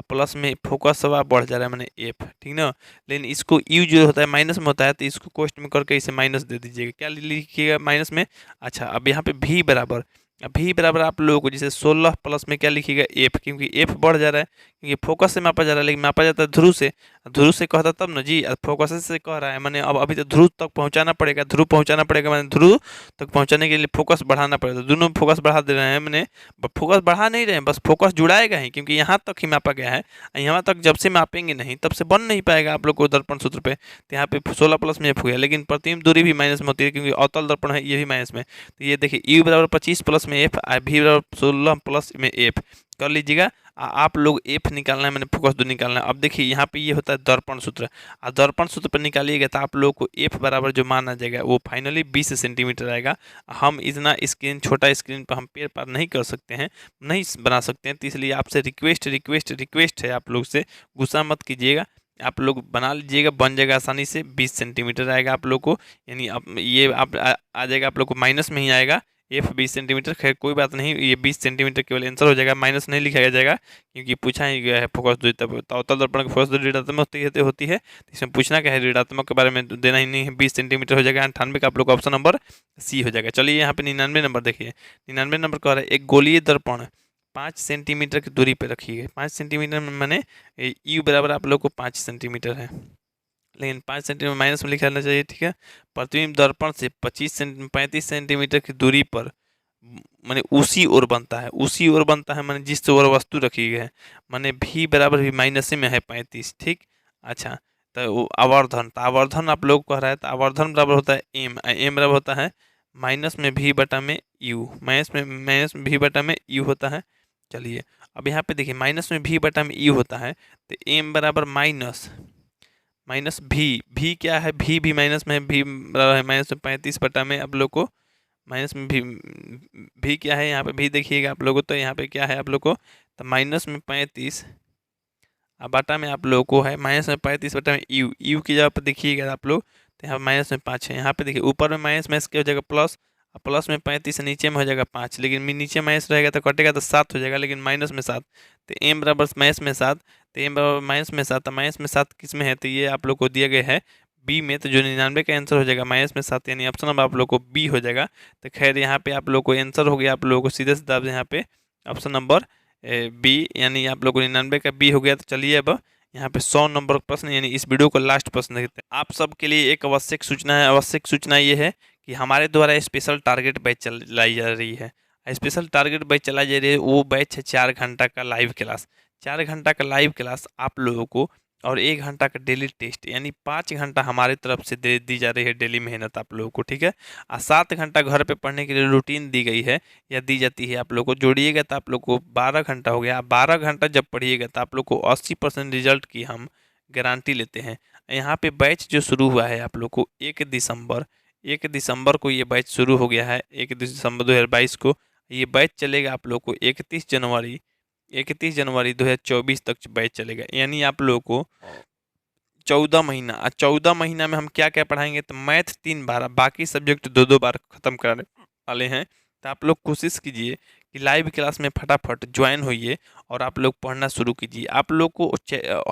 प्लस में फोकस हवा बढ़ जा रहा है मैंने एफ, ठीक ना। लेकिन इसको यू जो होता है माइनस में होता है, तो इसको कोष्ट में करके इसे माइनस दे दीजिएगा, क्या लिखिएगा, माइनस में। अच्छा, अब यहाँ पे भी बराबर, भी बराबर आप लोगों को जैसे 16 प्लस में क्या लिखिएगा, एफ, क्योंकि एफ बढ़ जा रहा है, क्योंकि फोकस से मापा जा रहा है, लेकिन मापा जाता है ध्रुव से, ध्रुव से कहता तब ना जी, फोकस से कह रहा है मैंने, अब अभी तो ध्रुव तक पहुंचाना पड़ेगा, ध्रुव पहुंचाना पड़ेगा, मैंने ध्रुव तक पहुंचाने के लिए फोकस बढ़ाना पड़ेगा, तो दोनों फोकस बढ़ा दे रहे हैं मैंने, फोकस बढ़ा नहीं रहे हैं, बस फोकस जुड़ाएगा ही, क्योंकि यहाँ तक ही मापा गया है, यहाँ तक जब से मापेंगे नहीं तब से बन नहीं पाएगा आप लोग को दर्पण सूत्र पे। तो यहाँ पे 16 प्लस में एफ हो गया, लेकिन प्रतिबिंब दूरी भी माइनस में होती है, क्योंकि अवतल दर्पण है, ये भी माइनस में। तो ये देखिए यू बराबर 25 प्लस में एफ, भी बराबर 16 प्लस में एफ कर लीजिएगा। आप लोग एफ निकालना है, मैंने फोकस दूरी निकालना है। अब देखिए यहाँ पे ये होता है दर्पण सूत्र, और दर्पण सूत्र पर निकालिएगा तो आप लोग को एफ बराबर जो मान आ जाएगा वो फाइनली 20 सेंटीमीटर आएगा। हम इतना स्क्रीन, छोटा स्क्रीन पर हम पेड़ पार नहीं कर सकते हैं, नहीं बना सकते हैं, तो इसलिए आपसे रिक्वेस्ट है, आप लोग से गुस्सा मत कीजिएगा, आप लोग बना लीजिएगा, बन जाएगा आसानी से, 20 सेंटीमीटर आएगा आप लोग को, यानी अब ये आप आ जाएगा आप लोग को माइनस में ही आएगा, F 20 सेंटीमीटर। खैर कोई बात नहीं, ये 20 सेंटीमीटर केवल आंसर हो जाएगा, माइनस नहीं लिखा जाएगा क्योंकि पूछा ही गया है फोकस दूरी। तब अवतल दर्पण की फोकस दूरी ऋणात्मक होती है, तो इसमें पूछना क्या है, ऋणात्मक के बारे में देना ही नहीं है। 20 सेंटीमीटर हो जाएगा 98 का, आप लोग का ऑप्शन नंबर सी हो जाएगा। चलिए यहाँ पे 99 नंबर देखिए। 99 नंबर कह रहा है एक गोलीय दर्पण 5 सेंटीमीटर की दूरी पर रखी है। 5 सेंटीमीटर में मैंने यू बराबर आप लोग को 5 सेंटीमीटर है, लेकिन 5 सेंटीमीटर माइनस में लिखा रहना चाहिए, ठीक है। प्रतिबिंब दर्पण से 35 सेंटीमीटर की दूरी पर माने उसी ओर बनता है, उसी ओर बनता है माने जिस ओर वस्तु रखी गई है, माने भी बराबर भी माइनस में है 35, ठीक। अच्छा, तो वो आवर्धन, तो आवर्धन आप लोग कह रहा है, तो आवर्धन बराबर होता है एम, एम बराबर होता है माइनस में भी बटा में यू, माइनस में भी बटा में यू होता है। चलिए अब यहाँ पे देखिए माइनस में भी बटा में यू होता है, तो एम बराबर माइनस भी क्या है, भी माइनस में है, भी बराबर है माइनस में 35 बटा में आप लोग को माइनस में भी क्या है यहाँ पे भी देखिएगा आप लोगों को, तो यहाँ पे क्या है आप लोग को, तो माइनस में 35 अब बटा में आप लोगों को है माइनस में 35 बटा में यू की जगह पर देखिएगा आप लोग, तो यहाँ माइनस में 5 है। यहाँ पे देखिए ऊपर में माइनस क्या हो जाएगा प्लस, और प्लस में 35 नीचे में हो जाएगा 5, लेकिन नीचे माइनस रहेगा तो कटेगा तो 7 हो जाएगा, लेकिन माइनस में 7, तो एम बराबर माइनस में 7, तो एम बराबर माइनस में 7, तो माइनस में 7 किस में है, तो ये आप लोग को दिया गया है बी में, तो जो 99 का आंसर हो जाएगा माइनस में 7, यानी ऑप्शन नंबर आप लोग को बी हो जाएगा। तो खैर यहाँ पे आप लोग को आंसर हो गया, आप लोगों को सीधे सीधा यहाँ पे ऑप्शन नंबर बी, यानी आप लोग को 99 का बी हो गया। तो चलिए अब यहाँ पे 100 नंबर का प्रश्न, यानी इस वीडियो को लास्ट प्रश्न देखते हैं। आप सबके लिए एक आवश्यक सूचना है, आवश्यक सूचना ये है कि हमारे द्वारा स्पेशल टारगेट बैच चलाई जा रही है। स्पेशल टारगेट बैच चलाई जा रही है, वो बैच है 4 घंटा का लाइव क्लास। 4 घंटा का लाइव क्लास आप लोगों को और 1 घंटा का डेली टेस्ट, यानी 5 घंटा हमारी तरफ से दे दी जा रही है डेली मेहनत आप लोगों को, ठीक है। और 7 घंटा घर पे पढ़ने के लिए रूटीन दी गई है या दी जाती है आप लोग को। जोड़िएगा तो आप लोग को 12 घंटा हो गया। 12 घंटा जब पढ़िएगा तो आप लोग को 80% रिजल्ट की हम गारंटी लेते हैं। यहाँ पे बैच जो शुरू हुआ है आप लोग को 1 दिसंबर को ये बैच शुरू हो गया है, 1 दिसंबर 2022 को। ये बैच चलेगा आप लोग को 31 जनवरी 2024 तक बैच चलेगा, यानी आप लोगों को 14 महीना। 14 महीना में हम क्या क्या पढ़ाएंगे, तो मैथ 3 बार, बाकी सब्जेक्ट 2 बार खत्म कराने वाले हैं। तो आप लोग कोशिश कीजिए कि लाइव क्लास में फटाफट ज्वाइन होइए और आप लोग पढ़ना शुरू कीजिए। आप लोग को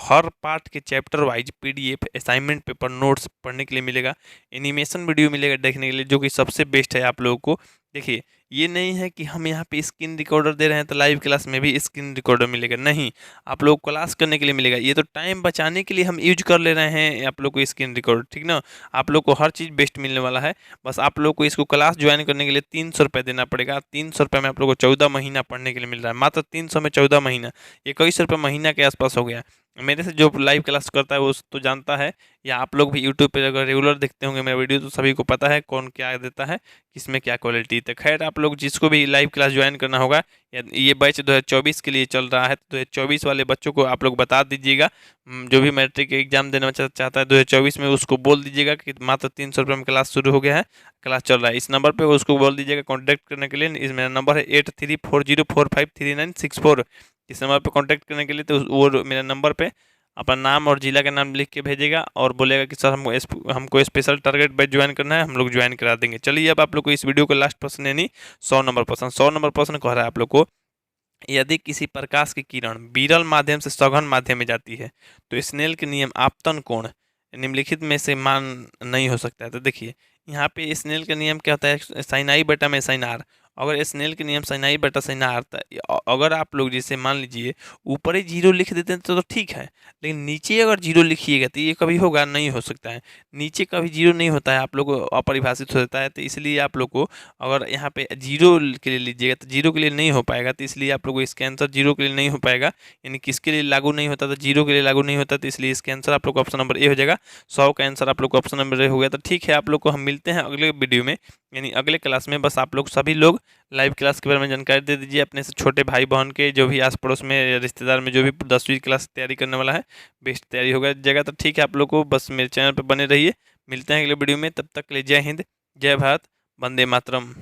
हर पार्ट के chapter wise PDF, assignment paper, notes पढ़ने के लिए मिलेगा। एनिमेशन वीडियो मिलेगा देखने के लिए, जो कि सबसे बेस्ट है आप लोगों को। देखिए ये नहीं है कि हम यहाँ पे स्क्रीन रिकॉर्डर दे रहे हैं तो लाइव क्लास में भी स्क्रीन रिकॉर्डर मिलेगा, नहीं, आप लोग क्लास करने के लिए मिलेगा। ये तो टाइम बचाने के लिए हम यूज कर ले रहे हैं आप लोग को स्क्रीन रिकॉर्डर, ठीक ना। आप लोग को हर चीज़ बेस्ट मिलने वाला है, बस आप लोग को इसको क्लास ज्वाइन करने के लिए 300 रुपये देना पड़ेगा। 300 रुपये में आप लोग को 14 महीना पढ़ने के लिए मिल रहा है, मात्र 300 में 14 महीना, 21 रुपये महीना के आसपास हो गया। मेरे से जो लाइव क्लास करता है वो तो जानता है, या आप लोग भी यूट्यूब पे अगर रेगुलर देखते होंगे मेरा वीडियो तो सभी को पता है कौन क्या देता है, किसमें क्या क्वालिटी। तो खैर आप लोग जिसको भी लाइव क्लास ज्वाइन करना होगा, या ये बैच 2024 के लिए चल रहा है, तो 2024 वाले बच्चों को आप लोग बता दीजिएगा, जो भी मैट्रिक एग्जाम देना चाहता है 2024 में, उसको बोल दीजिएगा कि मात्र 300 रुपये में क्लास शुरू हो गया है, क्लास चल रहा है। इस नंबर पर उसको बोल दीजिएगा कॉन्टैक्ट करने के लिए। इस मेरा नंबर है 8340453964। इस नंबर पर कॉन्टैक्ट करने के लिए, तो वो मेरा नंबर पर अपना नाम और जिला का नाम लिख के भेजेगा और बोलेगा कि सर हमको स्पेशल टारगेट बैच ज्वाइन करना है, हम लोग ज्वाइन करा देंगे। चलिए अब आप लोग को इस वीडियो को लास्ट प्रश्न, यानी 100 नंबर प्रश्न। 100 नंबर प्रश्न कह रहा है आप लोग को, यदि किसी प्रकाश की किरण विरल माध्यम से सघन माध्यम में जाती है तो स्नेल के नियम आपतन कोण निम्नलिखित में से मान नहीं हो सकता है। तो देखिए यहाँ पे स्नेल का नियम क्या होता है, साइन आई बटा में साइन आर। अगर स्नेल के नियम साइन आई बटा साइन आर, अगर आप लोग जैसे मान लीजिए ऊपर ही जीरो लिख देते हैं तो ठीक है, लेकिन नीचे अगर जीरो लिखिएगा तो ये कभी होगा नहीं, हो सकता है। नीचे कभी जीरो नहीं होता है, आप लोग को अपरिभाषित हो जाता है। तो इसलिए आप लोग को अगर यहाँ पे जीरो के लिए लीजिएगा तो जीरो के लिए नहीं हो पाएगा, तो इसलिए आप लोग को इसका आंसर जीरो के लिए नहीं हो पाएगा, यानी किसके लिए लागू नहीं होता, तो जीरो के लिए लागू नहीं होता, तो इसलिए इसका आंसर आप लोग को ऑप्शन नंबर ए हो जाएगा। 100 का आंसर आप लोग को ऑप्शन नंबर ए हो गया। तो ठीक है, आप लोग को हम मिलते हैं अगले वीडियो में, यानी अगले क्लास में। बस आप लोग सभी लोग लाइव क्लास के बारे में जानकारी दे दीजिए अपने से छोटे भाई बहन के, जो भी आस पड़ोस में रिश्तेदार में जो भी 10वीं क्लास तैयारी करने वाला है, बेस्ट तैयारी होगा जगह। तो ठीक है, आप लोग को बस मेरे चैनल पर बने रहिए। मिलते हैं अगले वीडियो में, तब तक के लिए जय हिंद, जय भारत, वंदे मातरम।